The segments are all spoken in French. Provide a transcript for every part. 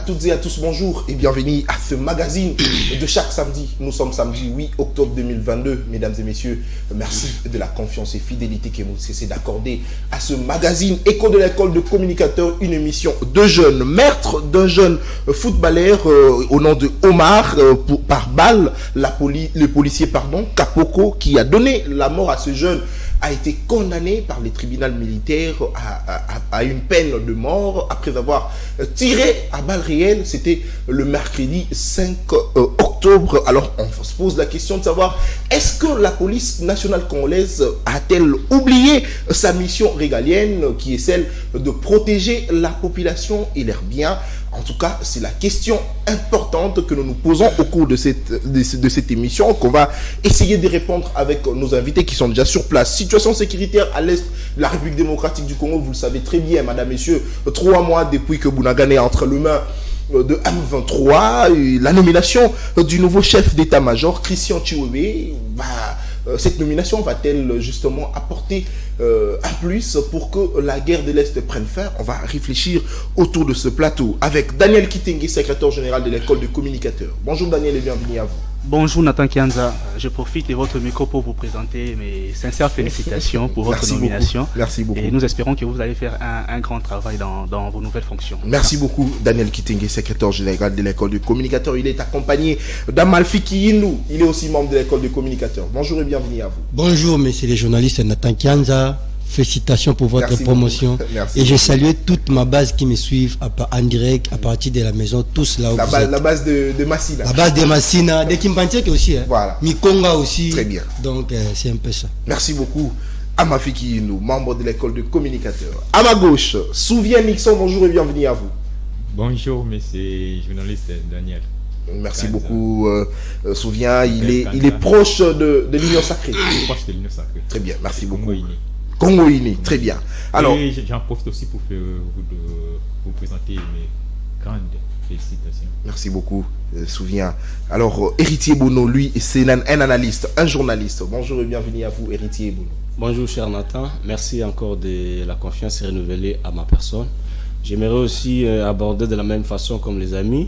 toutes et à tous, bonjour et bienvenue à ce magazine de chaque samedi. Nous sommes samedi 8 octobre 2022. Mesdames et messieurs, merci de la confiance et fidélité que vous cessez d'accorder à ce magazine Écho de l'école de communicateurs, une émission de jeunes maîtres d'un jeune footballeur au nom de Omar, par balle, le policier Kapoko, qui a donné la mort à ce jeune, a été condamné par les tribunaux militaires à une peine de mort après avoir tiré à balles réelles. C'était le mercredi 5 octobre. Alors on se pose la question de savoir, est-ce que la police nationale congolaise a-t-elle oublié sa mission régalienne qui est celle de protéger la population et leurs biens? En tout cas, c'est la question importante que nous nous posons au cours de cette émission, qu'on va essayer de répondre avec nos invités qui sont déjà sur place. Situation sécuritaire à l'est de la République démocratique du Congo, vous le savez très bien, madame, messieurs, 3 mois depuis que Bunagana est entre les mains de M23, la nomination du nouveau chef d'état-major, Christian Chiwebe, cette nomination va-t-elle justement apporter un plus pour que la guerre de l'Est prenne fin? On va réfléchir autour de ce plateau avec Daniel Kitenge, secrétaire général de l'école de communicateurs. Bonjour Daniel et bienvenue à vous. Bonjour Nathan Kianza, je profite de votre micro pour vous présenter mes sincères félicitations pour votre nomination. Merci beaucoup. Et nous espérons que vous allez faire un grand travail dans vos nouvelles fonctions. Merci beaucoup Daniel Kitenge, secrétaire général de l'école de communicateurs. Il est accompagné d'Amalfi Kiyinou, il est aussi membre de l'école de communicateurs. Bonjour et bienvenue à vous. Bonjour messieurs les journalistes, Nathan Kianza. Félicitations pour votre promotion. Et je salue toute ma base qui me suivent en direct à partir de la maison, tous là où la base de Massina. La base de Massina, de Kimpantiek aussi. Hein. Voilà. Mikonga aussi. Très bien. Donc c'est un peu ça. Merci beaucoup. Amafi Kiyinou, membre de l'école de communicateurs. À ma gauche, Souvien Nixon, bonjour et bienvenue à vous. Bonjour, monsieur journaliste Daniel. Merci beaucoup, Souvien. Il est proche de l'Union Sacrée. Proche de l'Union Sacrée. Très bien, merci beaucoup. Congo-Uni, très bien. Alors, j'en profite aussi pour vous présenter mes grandes félicitations. Merci beaucoup, Souvien. Alors, Héritier Bono, lui, c'est un analyste, un journaliste. Bonjour et bienvenue à vous, Héritier Bono. Bonjour, cher Nathan. Merci encore de la confiance renouvelée à ma personne. J'aimerais aussi aborder de la même façon comme les amis,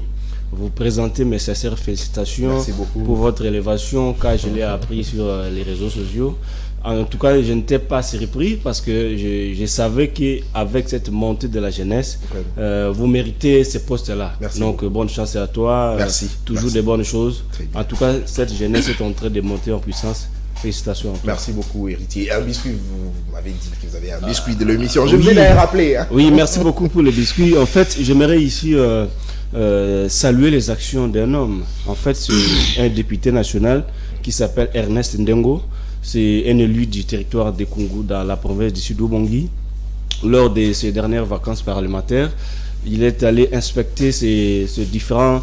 vous présenter mes sincères félicitations pour votre élévation, car je l'ai appris sur les réseaux sociaux. En tout cas, je n'étais pas surpris parce que je savais qu'avec cette montée de la jeunesse, vous méritez ces postes-là. Donc, bonne chance à toi. Merci. Toujours des bonnes choses. En tout cas, cette jeunesse est en train de monter en puissance. Félicitations. Merci beaucoup, Héritier. Un biscuit, vous m'avez dit que vous avez un biscuit de l'émission. Je vais rappeler. Hein. Oui, merci beaucoup pour le biscuit. En fait, j'aimerais ici saluer les actions d'un homme. En fait, c'est un député national qui s'appelle Ernest Ndengo. C'est un élu du territoire de Kungu dans la province du Sud-Obangi. Lors de ses dernières vacances parlementaires, il est allé inspecter ces différents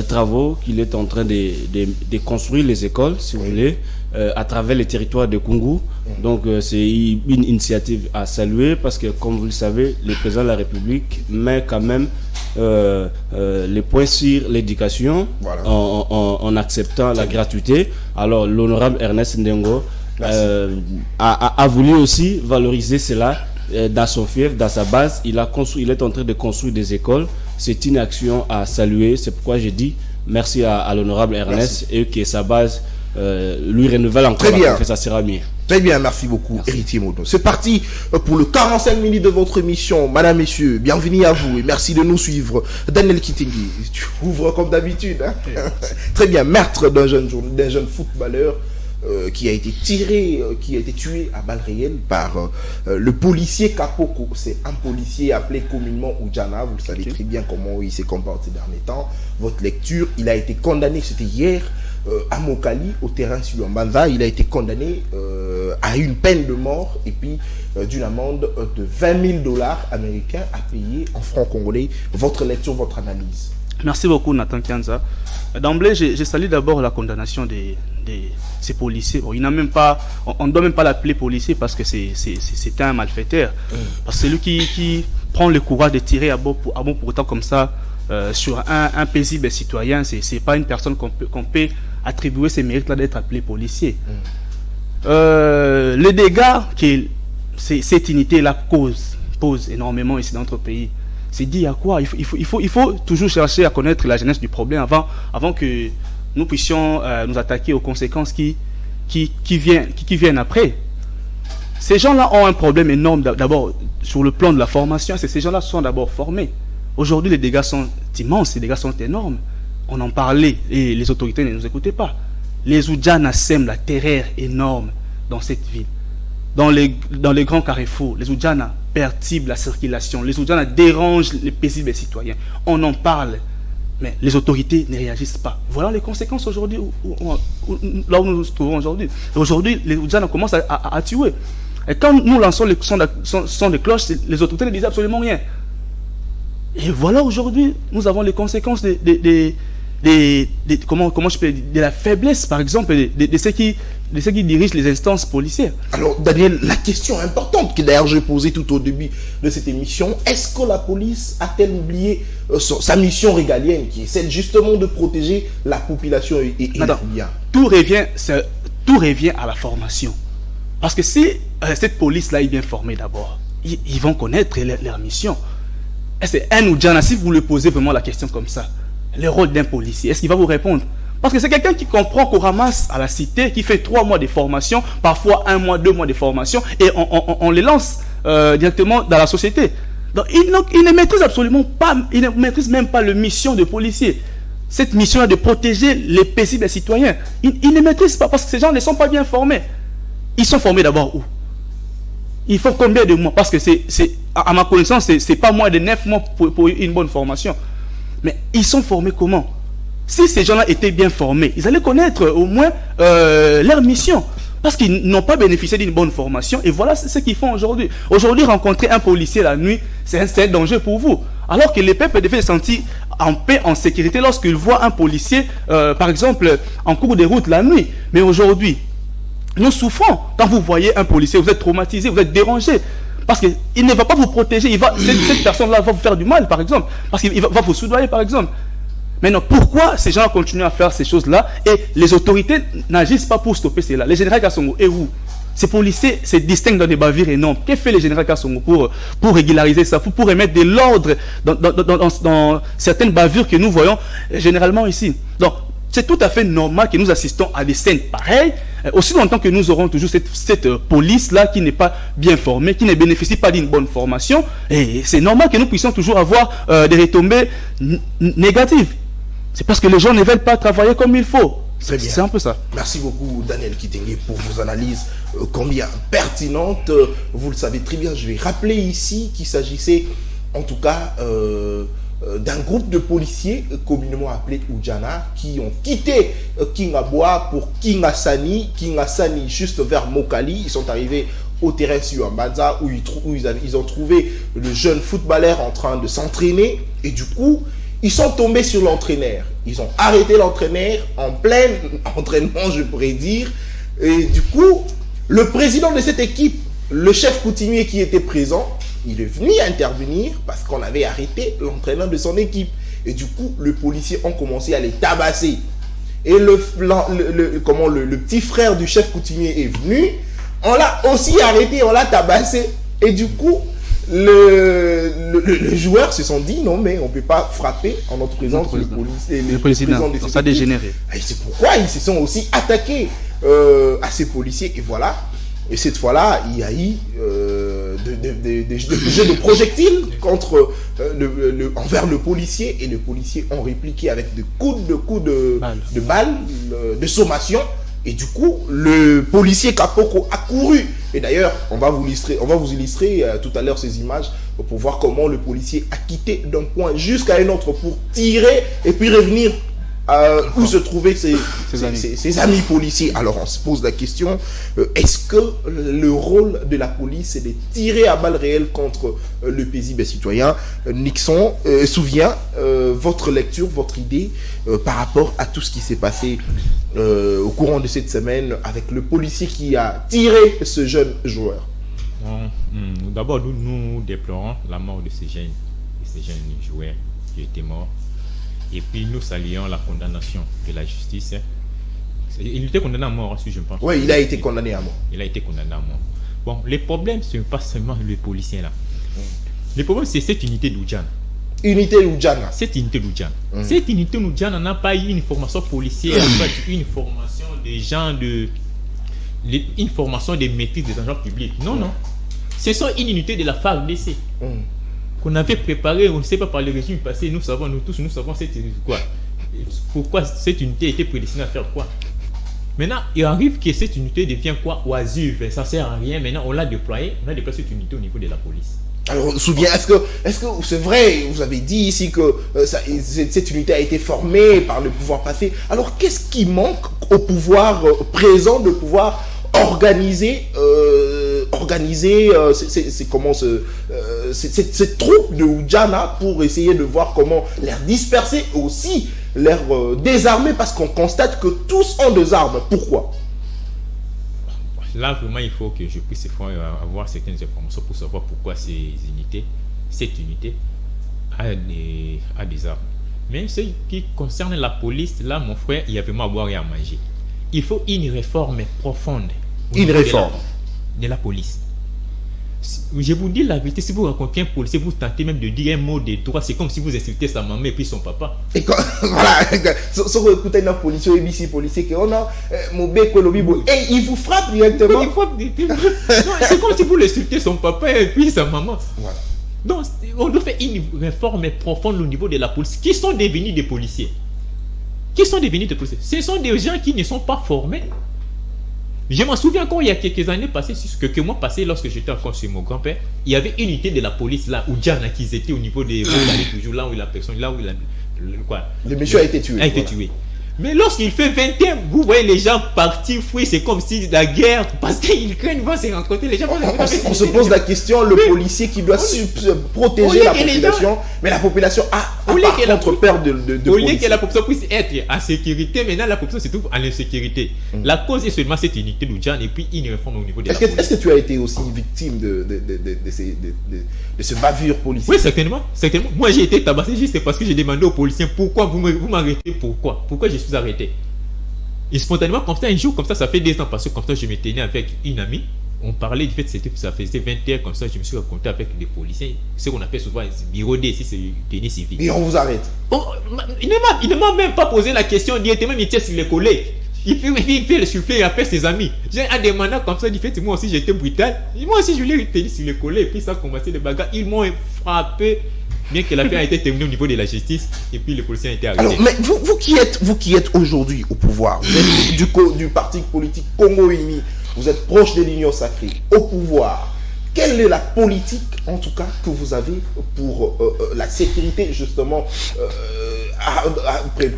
travaux qu'il est en train de construire, les écoles, si vous voulez, à travers les territoires de Kungu. Donc c'est une initiative à saluer parce que, comme vous le savez, le président de la République met quand même les points sur l'éducation, voilà, en acceptant la gratuité. Alors l'honorable Ernest Ndengo a voulu aussi valoriser cela dans son fief, dans sa base. Il est en train de construire des écoles. C'est une action à saluer. C'est pourquoi j'ai dit merci à l'honorable Ernest, et que sa base lui renouvelle encore la confiance, ça sera mieux. Très bien, merci beaucoup, Héritier Mono. C'est parti pour le 45 minutes de votre émission. Madame, messieurs, bienvenue à vous et merci de nous suivre. Daniel Kitenge, tu ouvres comme d'habitude. Hein? Très bien, maître d'un jeune footballeur qui a été tué à balles réelles par le policier Kapoko. C'est un policier appelé communément Oudjana. Vous le savez très bien comment il s'est comporté ces derniers temps. Votre lecture, il a été condamné, c'était hier, à Mokali, au terrain sur Mbanza. Il a été condamné à une peine de mort et puis d'une amende de 20 000 $ américains à payer en francs congolais. Votre lecture, votre analyse. Merci beaucoup, Nathan Kianza. D'emblée, je salue d'abord la condamnation de ces policiers. Bon, il n'a même pas, on ne doit même pas l'appeler policier parce que c'est un malfaiteur. Parce que c'est lui qui prend le courage de tirer à bon portant comme ça sur un paisible citoyen. C'est pas une personne qu'on peut attribuer ces mérites-là d'être appelé policier. Les dégâts que cette unité-là pose énormément ici dans notre pays, C'est dit à quoi? Il faut toujours chercher à connaître la genèse du problème avant que nous puissions nous attaquer aux conséquences qui viennent après. Ces gens-là ont un problème énorme d'abord sur le plan de la formation. Ces gens-là sont d'abord formés. Aujourd'hui, les dégâts sont immenses, les dégâts sont énormes. On en parlait et les autorités ne nous écoutaient pas. Les Oudjana sèment la terreur énorme dans cette ville. Dans les grands carrefours, les Oudjana perturbent la circulation. Les Oudjana dérangent les paisibles citoyens. On en parle, mais les autorités ne réagissent pas. Voilà les conséquences aujourd'hui, là où nous nous trouvons aujourd'hui. Aujourd'hui, les Oudjana commencent à tuer. Et quand nous lançons le son de cloche, les autorités ne disent absolument rien. Et voilà aujourd'hui, nous avons les conséquences de la faiblesse, par exemple, de ceux qui dirigent les instances policières. Alors, Daniel, la question importante que d'ailleurs j'ai posée tout au début de cette émission, est-ce que la police a-t-elle oublié sa mission régalienne, qui est celle justement de protéger la population et les biens? Tout revient à la formation. Parce que si cette police-là est bien formée d'abord, ils vont connaître leur mission. Est-ce un Oudjana, si vous lui posez vraiment la question comme ça, le rôle d'un policier, est-ce qu'il va vous répondre? Parce que c'est quelqu'un qui comprend qu'on ramasse à la cité, qui fait 3 mois de formation, parfois 1 mois, 2 mois de formation, et on les lance directement dans la société. Donc il ne maîtrise absolument pas, il ne maîtrise même pas la mission de policier. Cette mission est de protéger les paisibles citoyens. Il ne maîtrise pas parce que ces gens ne sont pas bien formés. Ils sont formés d'abord où? Il faut combien de mois? Parce que à ma connaissance, c'est pas moins de 9 mois pour une bonne formation. Mais ils sont formés comment? Si ces gens-là étaient bien formés, ils allaient connaître au moins leur mission. Parce qu'ils n'ont pas bénéficié d'une bonne formation. Et voilà ce qu'ils font aujourd'hui. Aujourd'hui, rencontrer un policier la nuit, c'est un danger pour vous. Alors que les peuples devaient se sentir en paix, en sécurité lorsqu'ils voient un policier, par exemple, en cours de route la nuit. Mais aujourd'hui, nous souffrons. Quand vous voyez un policier, vous êtes traumatisé, vous êtes dérangé. Parce qu'il ne va pas vous protéger. Cette personne-là va vous faire du mal, par exemple. Parce qu'il va vous soudoyer, par exemple. Maintenant, pourquoi ces gens continuent à faire ces choses-là et les autorités n'agissent pas pour stopper cela? Les généraux Kassongo, et où ces policiers se distinguent dans des bavures énormes. Que fait les généraux Kassongo pour régulariser ça, pour remettre de l'ordre dans certaines bavures que nous voyons généralement ici? Donc, c'est tout à fait normal que nous assistons à des scènes pareilles, aussi longtemps que nous aurons toujours cette police-là qui n'est pas bien formée, qui ne bénéficie pas d'une bonne formation. Et c'est normal que nous puissions toujours avoir des retombées négatives. C'est parce que les gens ne veulent pas travailler comme il faut. C'est un peu ça. Merci beaucoup, Daniel Kitenge, pour vos analyses combien pertinentes. Vous le savez très bien, je vais rappeler ici qu'il s'agissait en tout cas d'un groupe de policiers communément appelés Oudjana qui ont quitté Kingaboa pour Kingasani, juste vers Mokali. Ils sont arrivés au terrain sur Ambanza où ils ont trouvé le jeune footballeur en train de s'entraîner et du coup ils sont tombés sur l'entraîneur. Ils ont arrêté l'entraîneur en plein entraînement, je pourrais dire, et du coup le président de cette équipe, le chef coutumier qui était présent, il est venu intervenir parce qu'on avait arrêté l'entraîneur de son équipe. Et du coup, les policiers ont commencé à les tabasser. Et le petit frère du chef coutumier est venu. On l'a aussi arrêté, on l'a tabassé. Et du coup, les joueurs se sont dit non, mais on ne peut pas frapper en notre présence les policiers. Ça a dégénéré. Et c'est pourquoi ils se sont aussi attaqués à ces policiers. Et voilà. Et cette fois-là, il y a eu des jeux de projectiles envers le policier. Et les policiers ont répliqué avec des coups de balles, de sommation. Et du coup, le policier Kapoko a couru. Et d'ailleurs, on va vous illustrer tout à l'heure ces images pour voir comment le policier a quitté d'un point jusqu'à un autre pour tirer et puis revenir où se trouvaient ses amis policiers. Alors on se pose la question, est-ce que le rôle de la police c'est de tirer à balles réelles contre le paisible citoyen? Nixon, souvient votre lecture, votre idée par rapport à tout ce qui s'est passé au courant de cette semaine avec le policier qui a tiré ce jeune joueur? D'abord, nous déplorons la mort de ces jeunes joueurs qui étaient morts. Et puis nous saluons la condamnation de la justice. Il était condamné à mort, si je pense. Oui, il a été condamné à mort. Il a été condamné à mort. Bon, les problèmes, ce n'est pas seulement le policier là. Le problème, c'est cette unité d'Oudjana. unité Oudjana. Cette unité Oudjana. Cette unité Oudjana n'a pas eu une formation policière, n'a pas eu une formation des gens une formation des maîtrises des agents publics. Non. Ce sont une unité de la FARDC qu'on avait préparée, on ne sait pas par le régime passé, nous savons pourquoi cette unité était prédestinée à faire quoi. Maintenant, il arrive que cette unité devient quoi? Oisive, ça sert à rien. Maintenant, on l'a déployé cette unité au niveau de la police. Alors, est-ce que c'est vrai, vous avez dit ici que cette unité a été formée par le pouvoir passé. Alors, qu'est-ce qui manque au pouvoir présent de pouvoir organiser ces troupes de Oudjana pour essayer de voir comment les disperser, aussi les désarmer, parce qu'on constate que tous ont des armes. Pourquoi? Là, vraiment, il faut que je puisse avoir certaines informations pour savoir pourquoi cette unité a des armes. Mais ce qui concerne la police, là, mon frère, il y a vraiment à boire et à manger. Il faut une réforme profonde. Une réforme de la police. Je vous dis la vérité, si vous rencontrez un policier, vous tentez même de dire un mot de droit, c'est comme si vous insultez sa maman et puis son papa. Et quand, voilà, si vous écoutez un policier, qu'on a et il vous frappe directement. C'est comme si vous l'insultez son papa et puis sa maman. Voilà. Donc, on doit faire une réforme profonde au niveau de la police. Qui sont devenus des policiers? Ce sont des gens qui ne sont pas formés. Je m'en souviens encore, il y a quelques années passées, quelques mois passés, lorsque j'étais encore chez mon grand-père, il y avait une unité de la police là, où Djana, qui étaient au niveau des... toujours là où la personne, là où il a... Quoi? Le monsieur a été tué. Tué. Mais lorsqu'il fait 20 ans, vous voyez les gens partir, fouiller, c'est comme si la guerre, parce qu'ils craignent, vont se rencontrer, les gens... On se pose la question, le policier qui doit protéger la population, mais la population a par contre peur de au lieu que la population puisse être en sécurité, maintenant la population se trouve en insécurité. La cause est seulement cette unité d'Oudjana et puis une réforme au niveau de la police. Est-ce que tu as été aussi victime de ce bavure policier? Oui, certainement. Moi, j'ai été tabassé juste parce que j'ai demandé aux policiers pourquoi vous m'arrêtez, pourquoi je suis arrêté. Et spontanément, comme ça, un jour, comme ça fait 2 ans, parce que comme ça, je me tenais avec une amie. On parlait du fait que ça faisait 20 heures, comme ça, je me suis raconté avec des policiers, ce qu'on appelle souvent bureau D, si c'est tenue civile. Et on vous arrête. Il ne m'a même pas posé la question, il était même sur les collègues. Il fait le souffler, il appelle ses amis. J'ai un demandant comme ça, du fait, moi aussi j'étais brutal. Moi aussi je l'ai tenu sur les collègues, et puis ça a commencé les bagarres. Ils m'ont frappé, bien que l'affaire a été terminée au niveau de la justice, et puis les policiers ont été arrêtés. Alors, mais vous qui êtes aujourd'hui au pouvoir, vous êtes du parti politique Congo Uni, vous êtes proche de l'Union Sacrée, au pouvoir. Quelle est la politique, en tout cas, que vous avez pour la sécurité, justement,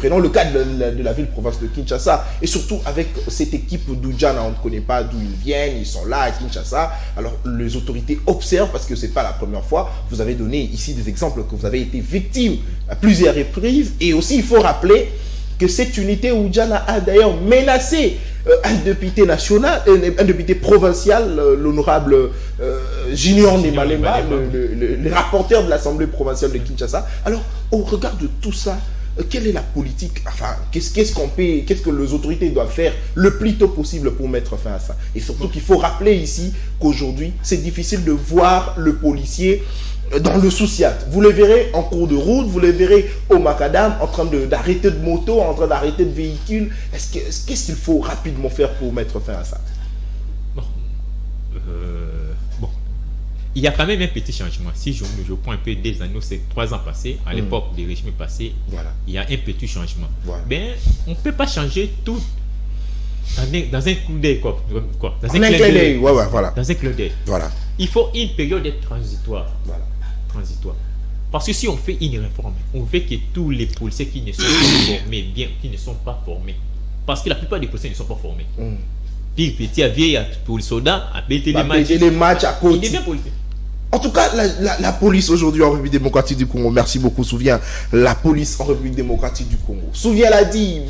prenons le cas de la ville-province de Kinshasa, et surtout avec cette équipe d'Oudjana, on ne connaît pas d'où ils viennent, ils sont là à Kinshasa. Alors, les autorités observent, parce que ce n'est pas la première fois, vous avez donné ici des exemples que vous avez été victime à plusieurs reprises, et aussi, il faut rappeler que cette unité Oudjana a d'ailleurs menacé un député national, un député provincial, l'honorable Junior Nemalemba, le rapporteur de l'Assemblée provinciale de Kinshasa. Alors, au regard de tout ça, quelle est la politique, enfin, qu'est-ce que les autorités doivent faire le plus tôt possible pour mettre fin à ça? Et surtout qu'il faut rappeler ici qu'aujourd'hui, c'est difficile de voir le policier dans le Soussiat. Vous le verrez en cours de route, vous le verrez au macadam, en train d'arrêter de moto, en train d'arrêter de véhicule. Qu'est-ce qu'il faut rapidement faire pour mettre fin à ça? Bon. Il y a quand même un petit changement. Si je prends un peu des années, c'est 3 ans passés, à l'époque des régimes passés, voilà. Il y a un petit changement. Voilà. Ben, on ne peut pas changer tout dans un coup d'œil, quoi. Dans un clin d'œil. Voilà. Dans un clin d'œil. Voilà. Il faut une période transitoire. Voilà. Transitoire. Parce que si on fait une réforme, on veut que tous les policiers qui ne sont pas formés, qui ne sont pas formés, parce que la plupart des policiers ne sont pas formés. Puis petit à vieille, pour le soldat, à péter les matchs à côté. Il devient policier. En tout cas, la police aujourd'hui en République démocratique du Congo, merci beaucoup, Souvien, la police en République démocratique du Congo. Souvien l'a dit,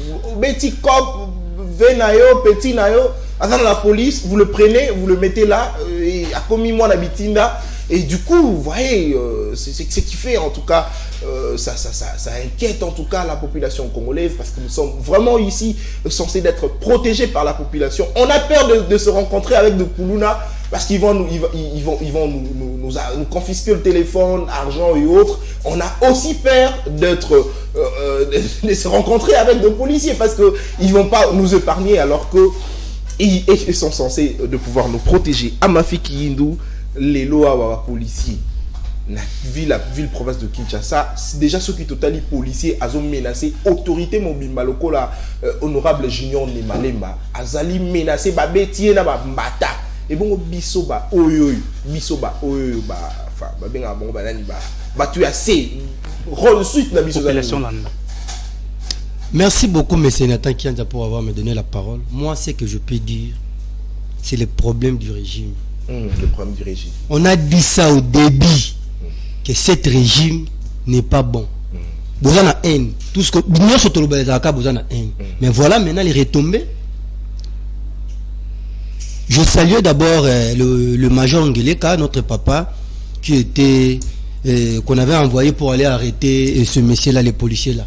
petit cop, venayo, petit nayo, dans la police, vous le prenez, vous le mettez là, et à commis moi l'habitinda. Et du coup, vous voyez, c'est ce qui fait en tout cas, ça inquiète en tout cas la population congolaise, parce que nous sommes vraiment ici censés d'être protégés par la population. On a peur de se rencontrer avec de Koulouna parce qu'ils vont nous confisquer le téléphone, argent et autres. On a aussi peur de se rencontrer avec des policiers parce qu'ils ne vont pas nous épargner alors qu'ils sont censés de pouvoir nous protéger. Amafi Kiyindu, les lois policiers. La ville province de Kinshasa, déjà ceux qui totali policiers ont menacé autorité mobile maloko la honorable Junior Nemalema azali menacé ba betie na ba mbata et bon biso ba oyo ba enfin ba benga bon ba nani ba tu assez rôle suite na biso population landa. Merci beaucoup monsieur Nathan Kianza pour avoir me donné la parole. Moi ce que je peux dire c'est le problème du régime. Le problème du régime. On a dit ça au début. Que cet régime n'est pas bon. Vous en avez haine. Tout ce que nous sommes vous en avez haine. Mais voilà maintenant les retombées. Je salue d'abord le major Ngeleka, notre papa, qui était qu'on avait envoyé pour aller arrêter ce monsieur-là, les policiers là.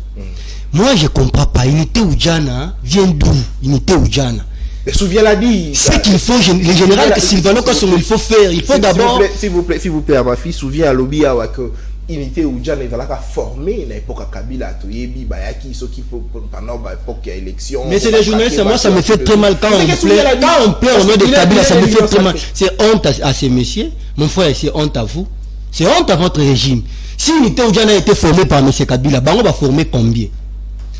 Moi je comprends pas. Unité Oudjana vient d'où? Unité Oudjana. Mais souviens l'a dit. Ce qu'il faut, le général Sylvano Kassomo, il faut faire. Il faut d'abord. S'il vous plaît, à ma fille, souviens à l'objet que unité ou Djan est formé à l'époque à Kabila, Toyebi, Bayaki, ceux qui pendant l'époque il y a élection. Mais c'est les journalistes, moi ça me fait très mal quand on plaît au nom de Kabila, ça me fait très mal. C'est honte à ces messieurs, mon frère, c'est honte à vous, c'est honte à votre régime. Si unité ou Djan a été formé par M. Kabila, on va former combien?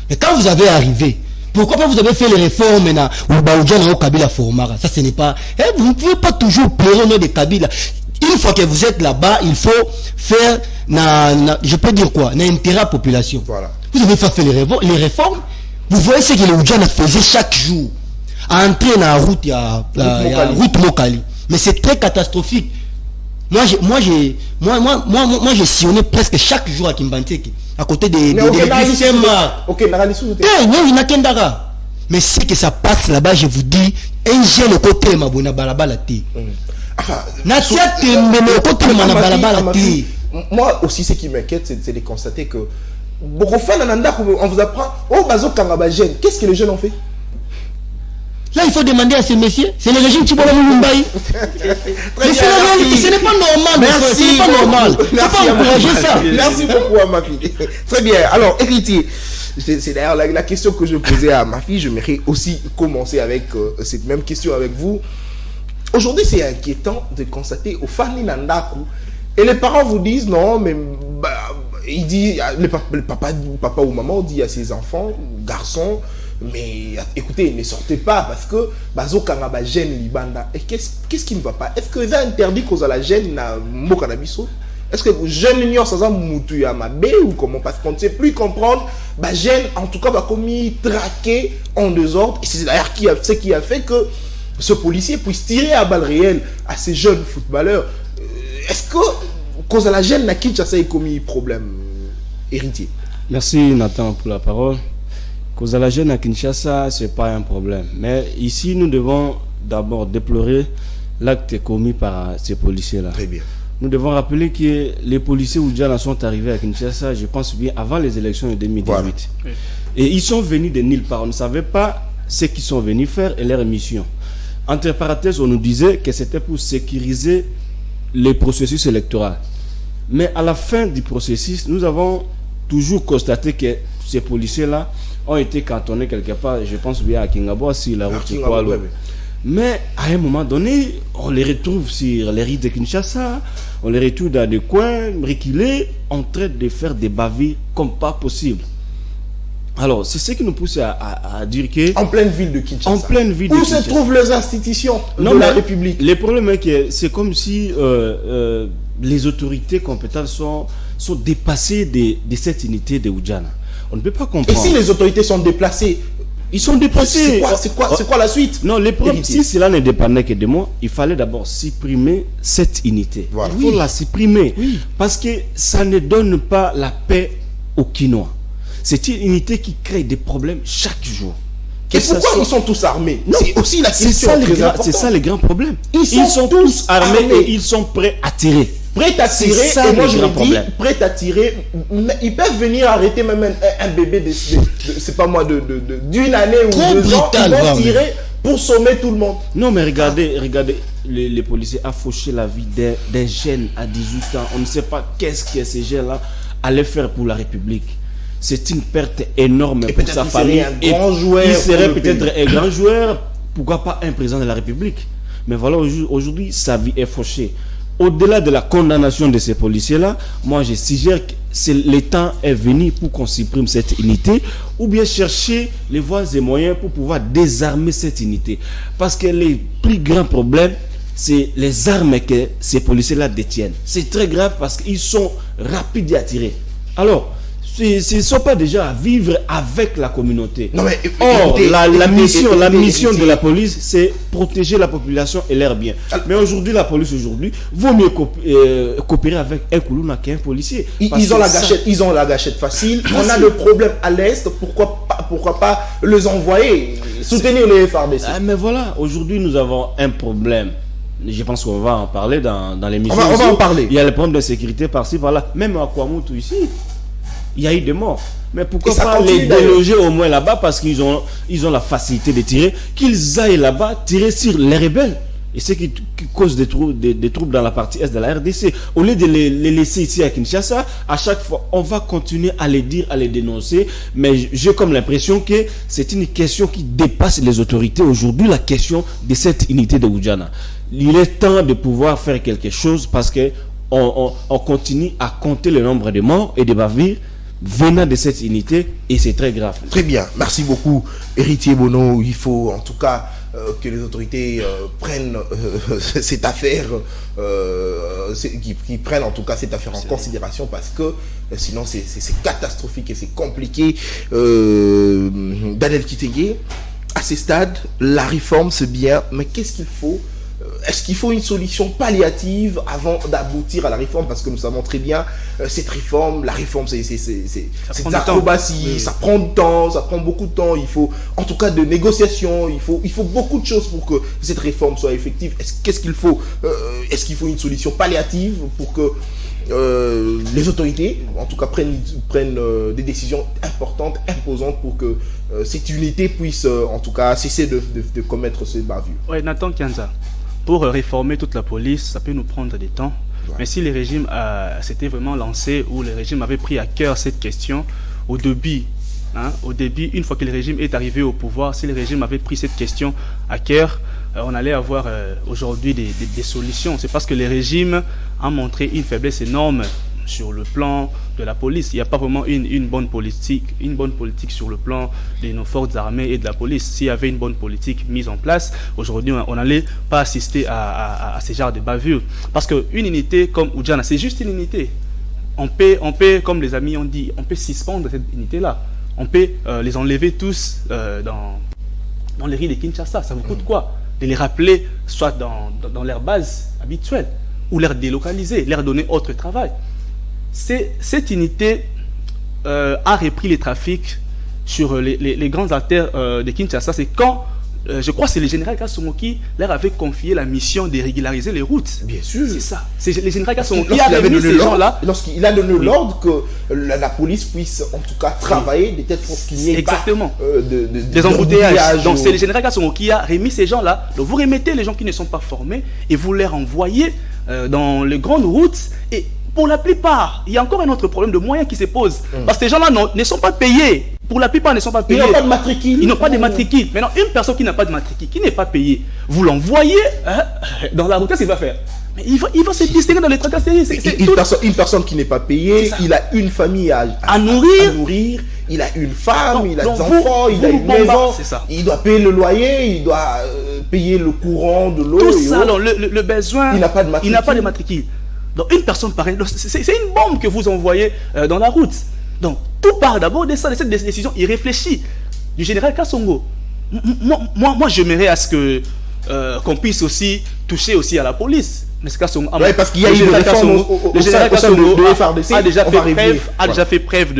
Et quand vous avez arrivé, pourquoi pas vous avez fait les réformes maintenant ou Kabila formara? Ça ce n'est pas. Vous ne pouvez pas toujours pleurer au nom de Kabila. Une fois que vous êtes là-bas, il faut faire je peux dire quoi? Intérêt à la population. Voilà. Vous avez fait les réformes. Vous voyez ce que les Oudjana faisaient chaque jour. À entrer dans la route, il y a route Mokali. Mais c'est très catastrophique. Moi j'ai sillonné presque chaque jour à Kimbanteke. À côté des mais c'est que ça passe là-bas, je vous dis, un jeune côté Mabona Balabala T. Moi aussi, ce qui m'inquiète, c'est de constater que on vous apprend, oh, Bazo Kangabajen, qu'est-ce que les jeunes ont fait? Là, il faut demander à ces messieurs. C'est le régime Tchibola Mumbai. Mais ce n'est pas normal. Ce n'est pas normal. Il ne faut pas encourager ça. Merci beaucoup à ma fille. Très bien. Alors, héritier, c'est d'ailleurs la question que je posais à ma fille. Je m'aimerais aussi commencer avec cette même question avec vous. Aujourd'hui, c'est inquiétant de constater au Fani Nandaku. Et les parents vous disent non, mais il dit, le papa ou maman dit à ses enfants, garçons, mais écoutez, ne sortez pas parce que Bazo Kangaba gêne Libanda. Et qu'est-ce qui ne va pas? Est-ce que vous avez interdit cause à la gêne na Mokanabiso? Est-ce que jeune union sans moutu à ma B ou comment? Parce qu'on ne sait plus comprendre. Gêne, en tout cas, va commis traqué en désordre. Et c'est d'ailleurs ce qui a fait que ce policier puisse tirer à balles réelles à ces jeunes footballeurs. Est-ce que cause à la gêne na Kinshasa a commis problème, héritier? Merci Nathan pour la parole. Cause à la gêne à Kinshasa, ce n'est pas un problème. Mais ici, nous devons d'abord déplorer l'acte commis par ces policiers-là. Très bien. Nous devons rappeler que les policiers Oudjana sont arrivés à Kinshasa, je pense bien, avant les élections de 2018. Voilà. Oui. Et ils sont venus de nulle part. On ne savait pas ce qu'ils sont venus faire et leur mission. Entre parenthèses, on nous disait que c'était pour sécuriser les processus électoraux. Mais à la fin du processus, nous avons toujours constaté que ces policiers-là ont été cantonnés quelque part, je pense bien à Kingabo, sur la route de Kuala. Mais à un moment donné, on les retrouve sur les rives de Kinshasa, on les retrouve dans des coins reculés, en train de faire des bavures comme pas possible. Alors, c'est ce qui nous pousse à dire que... En pleine ville de Kinshasa. En pleine ville de Kinshasa. Où se trouvent les institutions de la République? Le problème est que c'est comme si les autorités compétentes sont dépassées de cette unité de Oudjana. On ne peut pas comprendre. Et si les autorités sont déplacées? Ils sont déplacés. C'est quoi la suite? Non, les problèmes, si cela ne dépendait que de moi, il fallait d'abord supprimer cette unité. Voilà. Il faut la supprimer. Oui. Parce que ça ne donne pas la paix aux Kinois. C'est une unité qui crée des problèmes chaque jour. Et pourquoi ils sont tous armés? C'est aussi la question. C'est ça le grand problème. Ils sont tous armés et ils sont prêts à tirer. Prêts à tirer, et moi je le dis, prêts à tirer, ils peuvent venir arrêter même un bébé de c'est pas moi, d'une année ou 2 ans, ils vont tirer pour sommer tout le monde. Non mais regardez, les policiers a fauché la vie des jeunes à 18 ans. On ne sait pas qu'est-ce que ces jeunes-là allaient faire pour la République. C'est une perte énorme pour sa famille. Il serait peut-être un grand joueur, pourquoi pas un président de la République. Mais voilà, aujourd'hui, sa vie est fauchée. Au-delà de la condamnation de ces policiers-là, moi je suggère que le temps est venu pour qu'on supprime cette unité ou bien chercher les voies et moyens pour pouvoir désarmer cette unité. Parce que les plus grands problèmes, c'est les armes que ces policiers-là détiennent. C'est très grave parce qu'ils sont rapides à tirer. Alors, ce ne sont pas déjà à vivre avec la communauté. Non mais, la mission de la police, c'est protéger la population et leurs biens. Mais aujourd'hui, la police, vaut mieux coopérer avec un Koulouna qu'un policier. Ils ont la gâchette facile. On a le problème à l'Est. Pourquoi pas les envoyer soutenir les FARDC. Mais voilà, aujourd'hui, nous avons un problème. Je pense qu'on va en parler dans l'émission. On va en parler. Il y a le problème de sécurité par-ci, par-là. Même à Kouamoutou ici, il y a eu des morts. Mais pourquoi pas les déloger au moins là-bas parce qu'ils ont la facilité de tirer, qu'ils aillent là-bas tirer sur les rebelles. Et ce qui cause des troubles dans la partie est de la RDC. Au lieu de les laisser ici à Kinshasa, à chaque fois, on va continuer à les dire, à les dénoncer. Mais j'ai comme l'impression que c'est une question qui dépasse les autorités. Aujourd'hui, la question de cette unité de Oudjana. Il est temps de pouvoir faire quelque chose parce que on continue à compter le nombre de morts et de bavures venant de cette unité et c'est très grave. Très bien, merci beaucoup Héritier Bono. Il faut en tout cas que les autorités prennent cette affaire, qui prennent en tout cas cette affaire en considération parce que sinon c'est catastrophique et c'est compliqué. Daniel Kitege, à ce stade, la réforme c'est bien, mais qu'est-ce qu'il faut? Est-ce qu'il faut une solution palliative avant d'aboutir à la réforme? Parce que nous savons très bien, cette réforme, la réforme, c'est acrobatie, ça prend du temps, ça prend beaucoup de temps. Il faut, en tout cas, de négociations, il faut beaucoup de choses pour que cette réforme soit effective. Qu'est-ce qu'il faut? Est-ce qu'il faut une solution palliative pour que les autorités, en tout cas, prennent des décisions importantes, imposantes pour que cette unité puisse, en tout cas, cesser de commettre ces bavures? Oui, Nathan Kianza. Pour réformer toute la police, ça peut nous prendre du temps. Ouais. Mais si les régimes s'étaient vraiment lancés, ou les régimes avaient pris à cœur cette question, au début, une fois que le régime est arrivé au pouvoir, si le régime avait pris cette question à cœur, on allait avoir aujourd'hui des solutions. C'est parce que les régimes ont montré une faiblesse énorme sur le plan de la police. Il n'y a pas vraiment une bonne politique sur le plan de nos forces armées et de la police. S'il y avait une bonne politique mise en place, aujourd'hui, on n'allait pas assister à ces genres de bavures. Parce qu'une unité comme Oudjana, c'est juste une unité. On peut, comme les amis ont dit, on peut suspendre cette unité-là. On peut les enlever tous dans les rues de Kinshasa. Ça vous coûte quoi? De les rappeler soit dans leur base habituelle ou leur délocaliser, leur donner autre travail. Cette unité a repris les trafics sur les grandes artères de Kinshasa. C'est quand, je crois que c'est le général Kassongo qui leur avait confié la mission de régulariser les routes. Bien sûr. C'est ça. C'est le général Kassongo qui avait mis ces gens-là. Lorsqu'il a donné l'ordre que la police puisse en tout cas travailler de telle sorte qu'il n'y ait exactement pas des embouteillages. Donc c'est le général Kassongo qui a remis ces gens-là. Donc vous remettez les gens qui ne sont pas formés et vous les renvoyez dans les grandes routes. Et pour la plupart, il y a encore un autre problème de moyens qui se pose. Parce que ces gens-là ne sont pas payés. Pour la plupart, ils ne sont pas payés. Ils n'ont pas de matricule. Ils n'ont pas de matricule. Maintenant, une personne qui n'a pas de matricule, qui n'est pas payée, vous l'envoyez dans la route, qu'est-ce qu'il va faire? Mais il va se distinguer dans les tracasseries. Une personne qui n'est pas payée, il a une famille à nourrir, il a une femme, il a des enfants, il a une maison, il doit payer le loyer, il doit payer le courant de l'eau. Tout ça, le besoin, il n'a pas de matricule. Il n'a pas de matricule. Donc une personne pareille, c'est une bombe que vous envoyez dans la route. Donc tout part d'abord de cette décision irréfléchie du général Kassongo. Moi j'aimerais à ce que qu'on puisse aussi toucher aussi à la police. Mais ouais, parce qu'il y a eu une réforme le général Kassongo a déjà fait preuve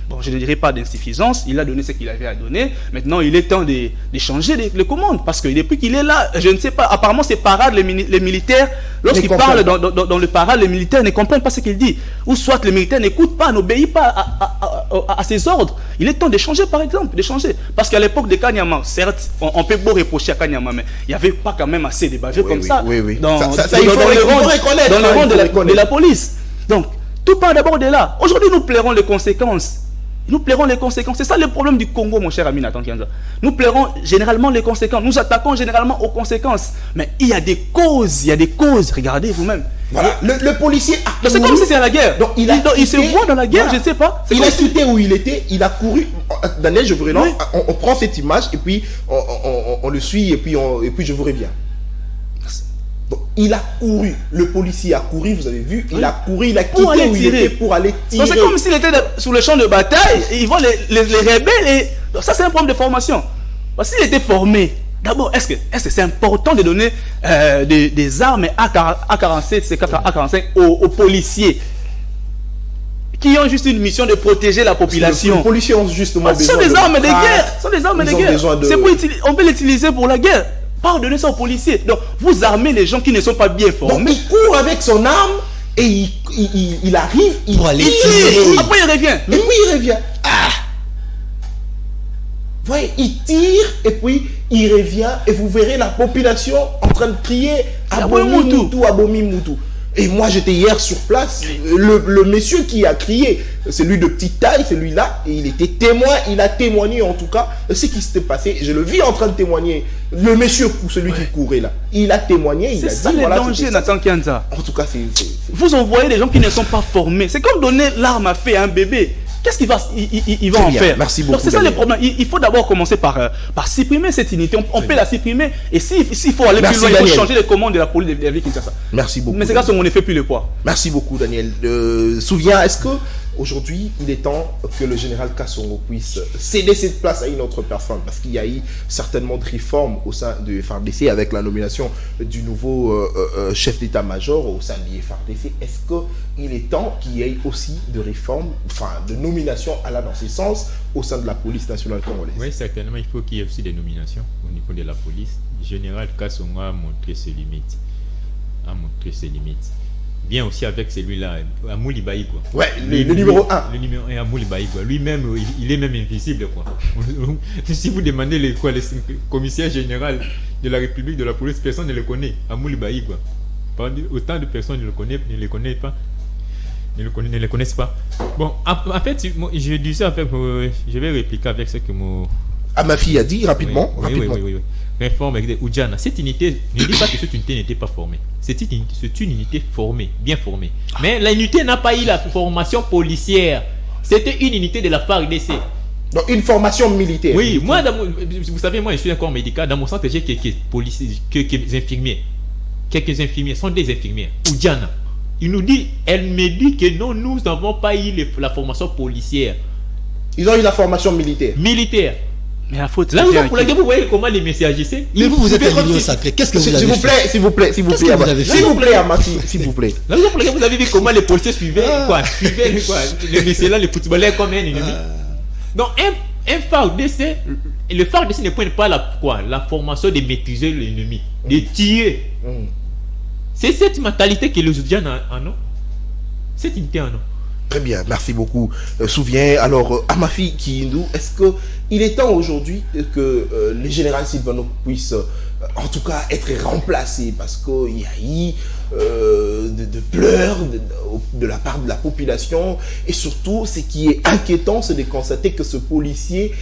bon, je ne dirais pas d'insuffisance, il a donné ce qu'il avait à donner. Maintenant, il est temps de changer les commandes, parce que depuis qu'il est là, je ne sais pas, apparemment, ces parades, les militaires, lorsqu'ils parlent dans le parade, les militaires ne comprennent pas ce qu'il dit. Ou soit les militaires n'écoutent pas, n'obéissent pas à ses ordres. Il est temps de changer, par exemple, de changer. Parce qu'à l'époque de Kanyama, certes, on peut beau reprocher à Kanyama, mais il n'y avait pas quand même assez de bavures comme ça. Dans le rang de la police. Donc, tout part d'abord de là. Aujourd'hui, nous plairons les conséquences. Nous plairons les conséquences. C'est ça le problème du Congo, mon cher ami Nathan Kianza. Nous plairons généralement les conséquences. Nous attaquons généralement aux conséquences. Mais il y a des causes. Il y a des causes. Regardez vous-même. Voilà. Le policier a c'est comme si c'était à la guerre. Donc, il se voit dans la guerre, voilà. Je ne sais pas. Il a quitté où il était. Il a couru. Daniel, je vous relance. Oui. On prend cette image et puis on le suit et puis je vous reviens. Donc, il a couru, le policier a couru, vous avez vu, il a couru, il a quitté où il était pour aller tirer. C'est comme s'il était sur le champ de bataille, et ils voient les rebelles, et donc ça c'est un problème de formation. Parce qu'il était formé, d'abord, est-ce que c'est important de donner des armes AK-47, AK-45 aux policiers qui ont juste une mission de protéger la population? Les policiers ont justement besoin de... Ce sont des armes de guerre. On peut l'utiliser pour la guerre. Pas donner ça aux policiers. Donc, vous armez les gens qui ne sont pas bien formés. Donc, il court avec son arme et il arrive, il pour aller tirer. Après, il revient. Et puis, il revient. Ah! Vous voyez, il tire et puis il revient et vous verrez la population en train de crier Abomi Moutou, Abomi Moutou. Et moi, j'étais hier sur place. Le monsieur qui a crié, c'est lui de petite taille, celui-là, et il était témoin, il a témoigné en tout cas ce qui s'était passé. Je le vis en train de témoigner. Le monsieur, celui qui courait là, il a témoigné, il a dit. C'est ça le danger, Nathan Kianza. En tout cas, c'est... Vous envoyez des gens qui ne sont pas formés. C'est comme donner l'arme à feu à un bébé. Qu'est-ce qu'il va, il va en faire? Merci beaucoup. C'est ça le problème. Il faut d'abord commencer par supprimer cette unité. On peut la supprimer. Et s'il faut aller plus loin, il faut changer les commandes de la police de Kinshasa. Merci beaucoup. Mais c'est grâce à mon effet plus le poids. Merci beaucoup, Daniel. Souviens, est-ce que aujourd'hui, il est temps que le général Kassongo puisse céder cette place à une autre personne? Parce qu'il y a eu certainement de réformes au sein du FARDC avec la nomination du nouveau chef d'état-major au sein du FARDC. Est-ce qu'il est temps qu'il y ait aussi de réformes, enfin de nominations allant dans ce sens au sein de la police nationale congolaise? Oui, certainement, il faut qu'il y ait aussi des nominations au niveau de la police. Le général Kassongo a montré ses limites. Bien aussi avec celui-là, Amouli Baïgwa. Ouais, le numéro 1. Le numéro 1, Amouli Baïgwa. Lui-même, il est même invisible, quoi. Si vous demandez le commissaire général de la République de la police, personne ne le connaît. Amouli Baïgwa. Autant de personnes ne le connaissent pas. Ne le connaissent pas. Bon, en fait, je disais, en fait, je vais répliquer avec ce que ma fille a dit rapidement. Oui. Réforme de Oudjana. Cette unité, ne dis pas que cette unité n'était pas formée. C'est une unité formée, bien formée. Mais l'unité n'a pas eu la formation policière. C'était une unité de la FARDC. Donc une formation militaire. Oui, moi, vous savez, moi je suis un corps médical. Dans mon centre, j'ai quelques policiers, quelques infirmiers. Quelques infirmiers sont des infirmières. Oudjana. Elle me dit que non, nous n'avons pas eu la formation policière. Ils ont eu la formation militaire. Mais la faute, là, vous voyez comment les messieurs agissaient. Mais vous êtes un million sacré. Qu'est-ce que vous avez fait? S'il vous plaît. S'il vous plaît. Là, vous avez vu comment les policiers suivaient les messieurs là, les footballeurs comme un ennemi. Donc, un FARDC, le FARDC ne pointe pas la formation de maîtriser l'ennemi, de tuer. C'est cette mentalité que les Oudjans en ont. Cette unité en ont. Très bien, merci beaucoup. Souviens, alors, à ma fille Kindou, est-ce qu'il est temps aujourd'hui que les généraux Sylvano puissent, en tout cas, être remplacés? Parce qu'il y a eu de pleurs de la part de la population. Et surtout, ce qui est inquiétant, c'est de constater que ce policier,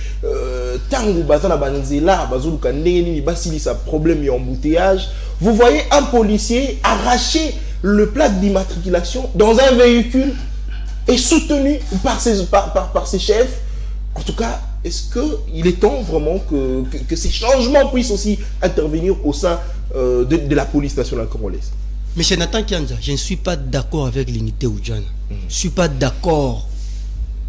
Tango Bazana Banzela, Bazou Kandeni, Basili, sa problème et embouteillage, vous voyez un policier arracher le plaque d'immatriculation dans un véhicule et soutenu par ses chefs. En tout cas, est-ce qu'il est temps vraiment que ces changements puissent aussi intervenir au sein de la police nationale congolaise? Monsieur Nathan Kianza, je ne suis pas d'accord avec l'unité Oudjana. Je ne suis pas d'accord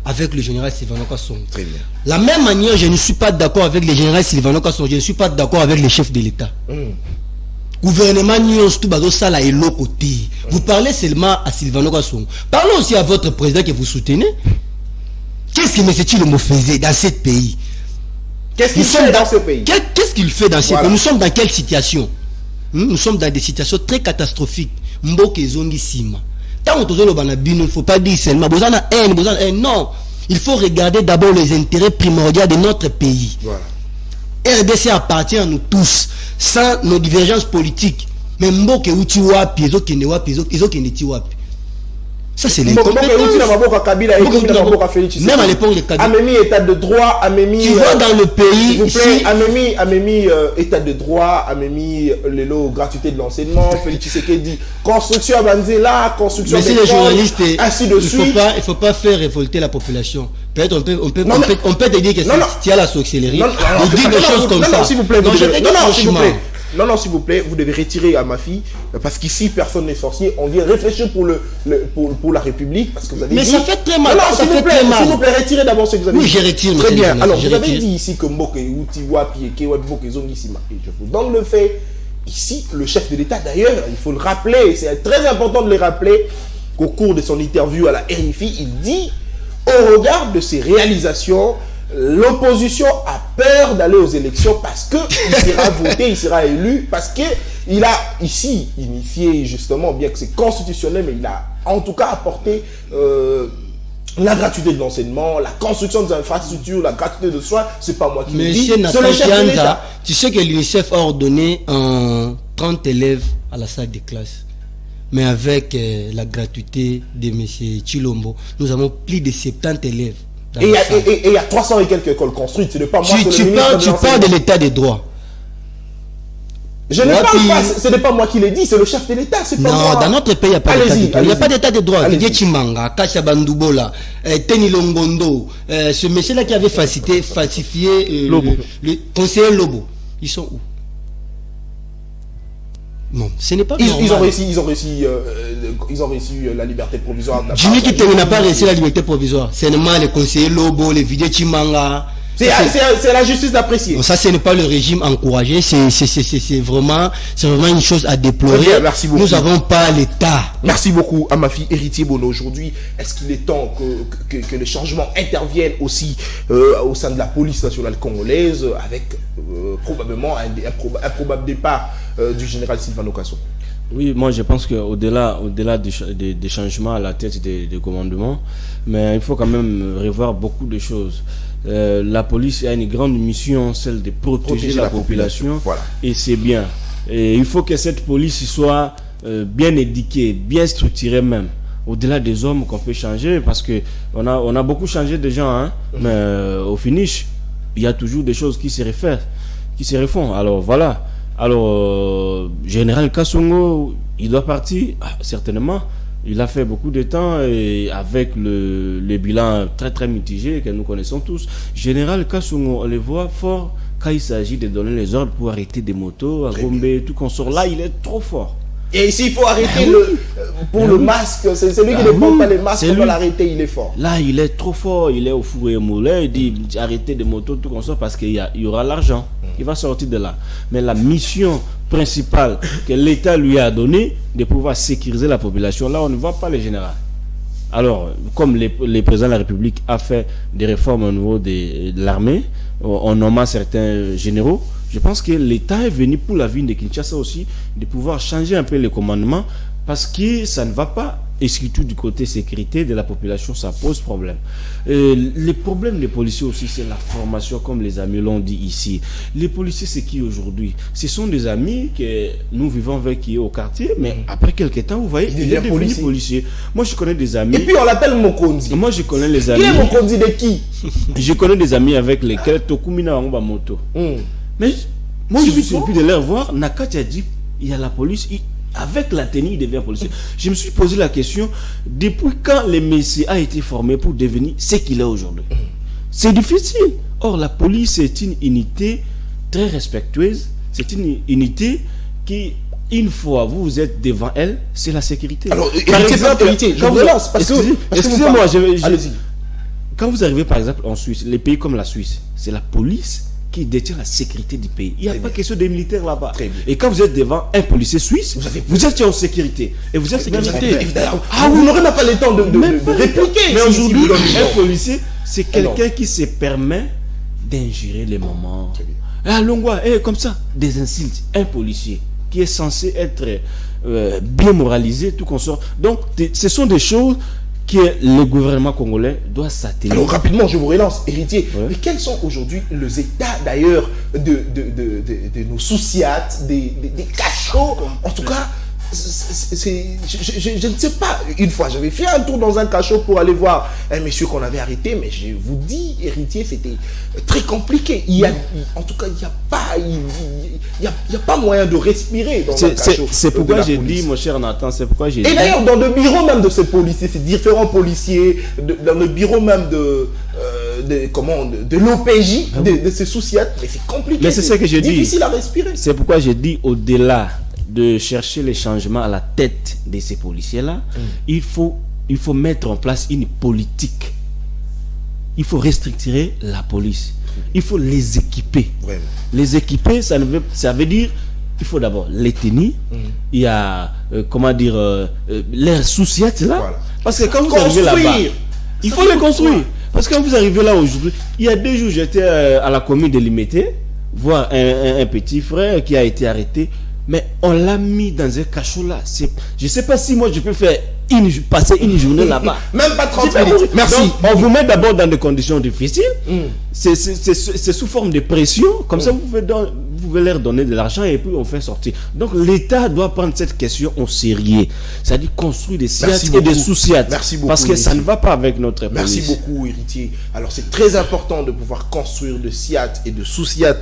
avec le général Sylvano Kassongo. Très bien. La même manière, je ne suis pas d'accord avec le général Sylvano Kassongo. Je ne suis pas d'accord avec les chefs de l'État. Gouvernement Nyons tout bazo sala et l'autre côté. Vous parlez seulement à Sylvano Kassongo. Parlez aussi à votre président que vous soutenez. Qu'est-ce que M. Tshilombo faisait dans ce pays? Qu'est-ce qu'il fait dans ce pays? Qu'est-ce qu'il fait dans ce pays? Nous sommes dans quelle situation? Nous sommes dans des situations très catastrophiques. Mboke zongi sima. Tant que il ne faut pas dire seulement non. Il faut regarder d'abord les intérêts primordiaux de notre pays. Voilà. RDC appartient à nous tous, sans nos divergences politiques. Mais Mboke uti wapi, ezo kende wapi. Ça c'est l'incompétence. Même à l'époque de Kabila. Amémi état de droit, Amémi. Tu vois dans le pays ici. Amémi état de droit, Amémi les lots gratuité de l'enseignement, Félix Tshisekedi construction à Banzela, construction. Mais si les journalistes, ainsi de suite. Il faut pas faire révolter la population. Peut-être on peut te dire que tu as la sorcellerie. On dit des choses comme ça. Non, s'il vous plaît. Non, s'il vous plaît, vous devez retirer à ma fille, parce qu'ici, personne n'est sorcier. On vient réfléchir pour la République, parce que vous avez dit... ça fait très mal. Non, s'il vous plaît, retirez d'abord ce que vous avez dit. Oui, je retire. Très bien. Alors, vous avez dit ici que Mboke, Uti, Wapi, et Kewa, Mboke, Zongisima. Et je vous donne le fait. Ici, le chef de l'État, d'ailleurs, il faut le rappeler, c'est très important de le rappeler, qu'au cours de son interview à la RFI, il dit, au regard de ses réalisations, l'opposition a peur d'aller aux élections parce qu'il sera voté, il sera élu, parce qu'il a ici initié justement, bien que c'est constitutionnel, mais il a en tout cas apporté la gratuité de l'enseignement, la construction des infrastructures, la gratuité de soins. C'est pas moi qui le dis, c'est le chef de l'État. Tu sais que l'UNICEF a ordonné 30 élèves à la salle de classe. Mais avec la gratuité de M. Tshilombo, nous avons plus de 70 élèves. Et il y a 300 et quelques écoles construites. Ce n'est pas moi tu parles de l'état des droits. Je ne parle pas, ce n'est pas moi qui l'ai dit, c'est le chef de l'État. Non, moi. Dans notre pays, il n'y a pas d'état des droits. Il n'y a pas d'état des droits. Didier Chimanga, Kacha Bandoubola, Teni Longondo, ce monsieur-là qui avait falsifié le conseiller Lobo. Ils sont où? Non, ce n'est pas ils ont reçu la liberté provisoire. Jimmy Kitenge n'a pas reçu la liberté provisoire. C'est seulement les conseillers Lobo, les Didier Chimanga. C'est la justice d'apprécier. Ça, ce n'est pas le régime encouragé. C'est vraiment une chose à déplorer. Bien, merci beaucoup. Nous n'avons pas l'État. Merci beaucoup à ma fille Héritier Bono. Aujourd'hui, est-ce qu'il est temps que les changements interviennent aussi au sein de la police nationale congolaise avec probablement un probable départ du général Sylvain Okasso? Oui, moi je pense qu'au-delà des changements à la tête des commandements, mais il faut quand même revoir beaucoup de choses. La police a une grande mission, celle de protéger la population. Voilà. Et c'est bien. Et il faut que cette police soit bien éduquée, bien structurée même. Au-delà des hommes qu'on peut changer, parce que on a beaucoup changé de gens, hein, mais au finish, il y a toujours des choses qui se refont. Alors voilà. Alors, Général Kassongo, il doit partir, certainement. Il a fait beaucoup de temps et avec le bilan très très mitigé que nous connaissons tous. Général Kassongo, on le voit fort quand il s'agit de donner les ordres pour arrêter des motos, à Gombe, tout qu'on sort. Là, il est trop fort. Et ici, il faut arrêter le masque. C'est celui qui ne prend pas les masques, on va l'arrêter, il est fort. Là, il est trop fort. Il est au four et au moulin. Il dit arrêtez des motos, tout qu'on sort, parce qu'il y aura l'argent. Il va sortir de là. Mais la mission principale que l'État lui a donnée, de pouvoir sécuriser la population, là, on ne voit pas le général. Alors, comme le président de la République a fait des réformes au niveau de l'armée, en nommant certains généraux, je pense que l'État est venu pour la ville de Kinshasa aussi, de pouvoir changer un peu le commandement, parce que ça ne va pas, et surtout du côté sécurité de la population, ça pose problème. Les problèmes des policiers aussi, c'est la formation, comme les amis l'ont dit ici. Les policiers, c'est qui aujourd'hui? Ce sont des amis que nous vivons avec qui au quartier, mais après quelques temps, vous voyez, il est devenu policier. Moi, je connais des amis. Et puis on l'appelle Mokondi. Moi, je connais les amis. Il est Mokondi de qui? Je connais des amis avec lesquels Tokumina Wangba Moto. Mais moi, je suis surpris de leur voir. Nakati a dit il y a la police. Avec la tenue, il devient policier. Je me suis posé la question, depuis quand le Messie a été formé pour devenir ce qu'il est aujourd'hui? C'est difficile. Or, la police est une unité très respectueuse. C'est une unité qui, une fois vous êtes devant elle, c'est la sécurité. Alors, par exemple, excusez-moi, allez-y. Quand vous arrivez par exemple en Suisse, les pays comme la Suisse, c'est la police qui détient la sécurité du pays. Il n'y a pas question des militaires là-bas. Et quand vous êtes devant un policier suisse, vous êtes en sécurité. Et vous êtes sécurité. Vous n'aurez même pas le temps de répliquer. Mais aujourd'hui, un policier, c'est quelqu'un qui se permet d'ingérer les moments. Ah, Longwa, comme ça, des insultes. Un policier qui est censé être bien moralisé, tout consort. Donc, ce sont des choses que le gouvernement congolais doit s'atteler. Alors, rapidement, je vous relance, héritier. Ouais. Mais quels sont aujourd'hui les états, d'ailleurs, de nos sous-siats, des cachots, en tout cas, je ne sais pas. Une fois, j'avais fait un tour dans un cachot pour aller voir un monsieur qu'on avait arrêté, mais je vous dis, héritier, c'était très compliqué. En tout cas, il n'y a pas moyen de respirer dans un cachot. C'est pourquoi j'ai dit, mon cher Nathan, c'est pourquoi j'ai dit. Et d'ailleurs, dans le bureau même de ces policiers, ces différents policiers, dans le bureau même de l'OPJ, de ces sous-siats, mais c'est compliqué. Mais c'est ce que j'ai dit. Difficile à respirer. C'est pourquoi j'ai dit, au-delà de chercher les changements à la tête de ces policiers-là, il faut mettre en place une politique. Il faut restructurer la police. Il faut les équiper. Vraiment. Les équiper, ça veut dire, il faut d'abord les tenir. Il y a, l'air souciat là. Voilà. Parce que quand vous arrivez là-bas, il faut les construire. Parce que quand vous arrivez là aujourd'hui, il y a 2 jours, j'étais à la commune de Limité, voir un petit frère qui a été arrêté. Mais on l'a mis dans un cachot là. Je ne sais pas si moi je peux passer une journée là-bas. Même pas 30 minutes. Merci. Donc, on vous met d'abord dans des conditions difficiles. C'est sous forme de pression. Comme ça, vous pouvez leur donner de l'argent et puis on fait sortir. Donc l'État doit prendre cette question au sérieux. C'est-à-dire construire des SIAT et des sous-SIAT. Merci beaucoup. Parce que ça ne va pas avec notre police. Merci beaucoup, héritier. Alors c'est très important de pouvoir construire de SIAT et de sous-SIAT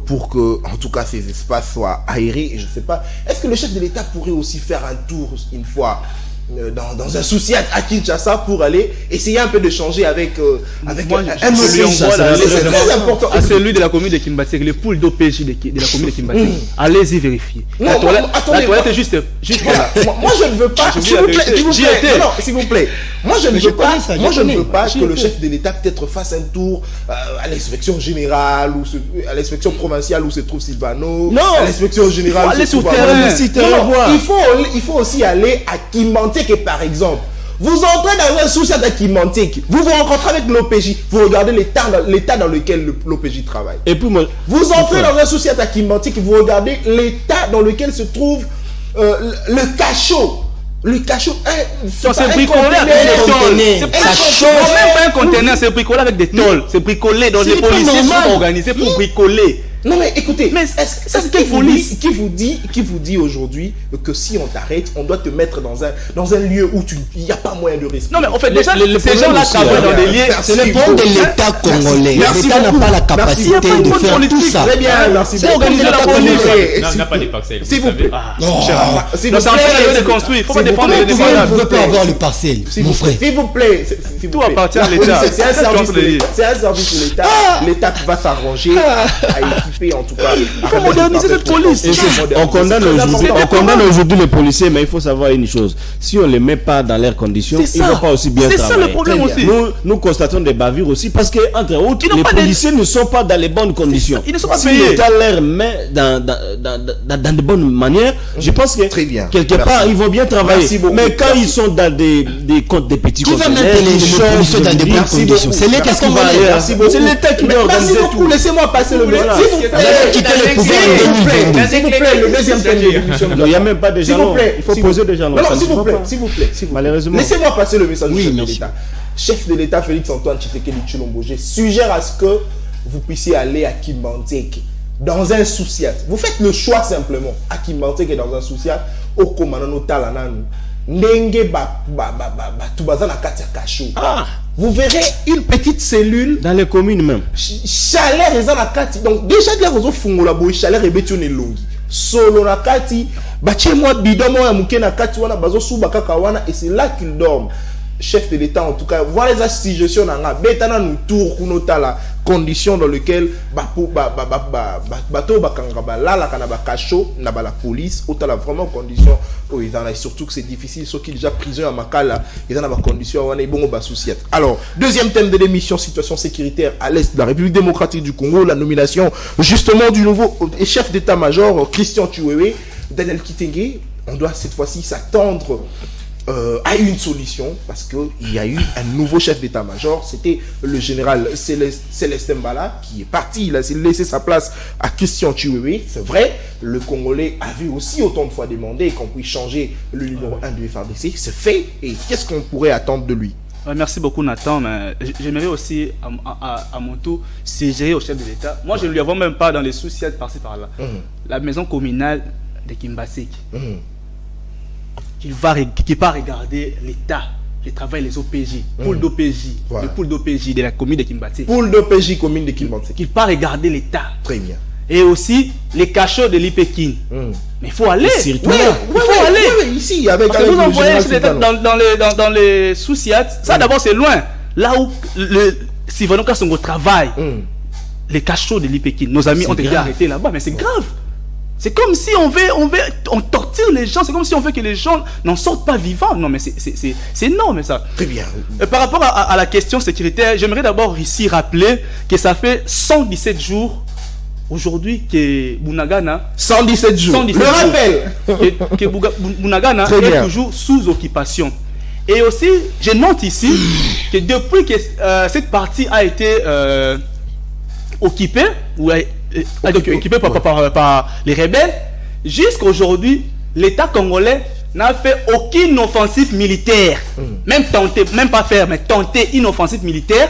pour que, en tout cas, ces espaces soient aérés. Et je ne sais pas, est-ce que le chef de l'État pourrait aussi faire un tour une fois dans un sous-SIAT à Kinshasa pour aller essayer un peu de changer avec un monsieur. C'est très important. À celui de la commune de Kimbatek, les poules d'OPJ de la commune de Kimbatek. Allez-y vérifier. La toilette est juste là. Moi je ne veux pas. S'il vous plaît. Moi je ne veux pas que le chef de l'État peut-être fasse un tour à l'inspection générale ou à l'inspection provinciale où se trouve Silvano. Non. À l'inspection générale. Aller sur terrain. Il faut aussi aller à Kimbatek. Par exemple, vous entrez dans un sous-siat à Kimbatek, vous vous rencontrez avec l'OPJ, vous regardez l'état dans lequel l'OPJ travaille. Et puis moi, vous entrez dans un sous-siat à Kimbatek, vous regardez l'état dans lequel se trouve le cachot. Le cachot, c'est bricolé avec des tôles. C'est même pas un conteneur, c'est bricolé avec des tôles. C'est bricolé, donc les policiers sont organisés pour bricoler. Non mais écoutez, mais c'est quelle police qui vous dit aujourd'hui que si on t'arrête, on doit te mettre dans un lieu où il n'y a pas moyen de respirer. Non mais en fait déjà ces gens-là travaillent dans des lieux. C'est le problème de l'État congolais. L'État n'a pas la capacité de faire tout ça. Très bien, merci. C'est organiser la police. On n'a pas des parcelles. S'il vous plaît. C'est de construire. Il faut pas défendre les défendants. Vous ne pouvez pas avoir les parcelles, mon frère. S'il vous plaît. Tout appartient à l'État. C'est un service de l'État. L'État va s'arranger à équiper en tout cas. Il faut moderniser cette police. On condamne aujourd'hui les policiers, mais il faut savoir une chose. Si on ne les met pas dans leurs conditions, ils ne vont pas aussi bien travailler. C'est ça le problème aussi. Nous constatons des bavures aussi parce que, entre autres, les policiers ne sont pas dans les bonnes conditions. Ils ne sont pas si payés. l'État les met dans de bonnes manières, je pense que quelque part, ils vont bien travailler. Mais quand ils sont dans des petits conteneurs, qui va mettre les policiers dans de bonnes conditions? C'est l'État qui va aller. C'est l'État qui doit organiser tout. Laissez-moi passer le message. Quitter le pouvoir en 2020. S'il vous plaît, le deuxième thème de l'émission. Il n'y a même pas de jalons. Il faut poser des jalons. Non, s'il vous plaît. Malheureusement. Laissez-moi passer le message du chef de l'État. Chef de l'État Félix-Antoine Tshisekedi Tshilombo, je suggère à ce que vous puissiez aller à Kimbatek dans un sous-SIAT. Vous faites le choix simplement à Kimbatek et dans un sous-SIAT au Komanano Talananu. Ndenge tubaza na kati ya kasho. Vous verrez une petite cellule dans les communes même. Chaleur est dans la kati. Donc déjà de la raison fungola boy chaleur ebeti on longi. Solo na kati, batie moi bidon moi muke na kati wana bazo suba kaka wana et c'est là qu'ils dorment. Chef de l'État en tout cas, voilà les assignations nanga betana nous tour kunota la condition dans lequel bato bakanga balala kana bakacho na ba la police otala vraiment condition ils en a surtout que c'est difficile ceux qui déjà prison à Makala ils en a ba condition wana ibongo ba souciat. Alors deuxième thème de l'émission, situation sécuritaire à l'est de la République démocratique du Congo, la nomination justement du nouveau chef d'état-major Christian Chiwewe. Daniel Kitenge, on doit cette fois-ci s'attendre a eu une solution parce qu'il y a eu un nouveau chef d'état-major, c'était le général Célestin Mbala qui est parti, il a laissé sa place à Christian Chiwewe. C'est vrai, le Congolais avait aussi autant de fois demandé qu'on puisse changer le numéro 1 du FARDC, c'est fait, et qu'est-ce qu'on pourrait attendre de lui? Merci beaucoup Nathan, mais j'aimerais aussi à mon tour suggérer au chef de l'État. Moi je ne lui avons même pas dans les soucis de passer par là. La maison communale de Kimbasek. Qui va regarder l'État, le travail des OPJ, pool d'OPJ, le pool d'OPJ de la commune de Kimbasek. Pool d'OPJ commune de Kimbasek. Qui va regarder l'État. Très bien. Et aussi les cachots de l'IPEKIN. Mais il faut aller. Il faut aller. Ici, avec vous envoyez dans les sous-siats. Ça d'abord c'est loin. Là où si vraiment quand on travaille, les cachots de l'IPEKIN, nos amis ont été arrêtés là-bas, mais c'est grave. C'est comme si on torture les gens, c'est comme si on veut que les gens n'en sortent pas vivants. Non mais c'est énorme ça. Très bien. Par rapport à la question sécuritaire, j'aimerais d'abord ici rappeler que ça fait 117 jours aujourd'hui que Bunagana 117 jours. Le rappel que Bunagana est toujours sous occupation. Et aussi, je note ici que depuis que cette partie a été occupée occupé par les rebelles, jusqu'à aujourd'hui, l'État congolais n'a fait aucune offensive militaire, même tenté, même pas faire, mais tenter une offensive militaire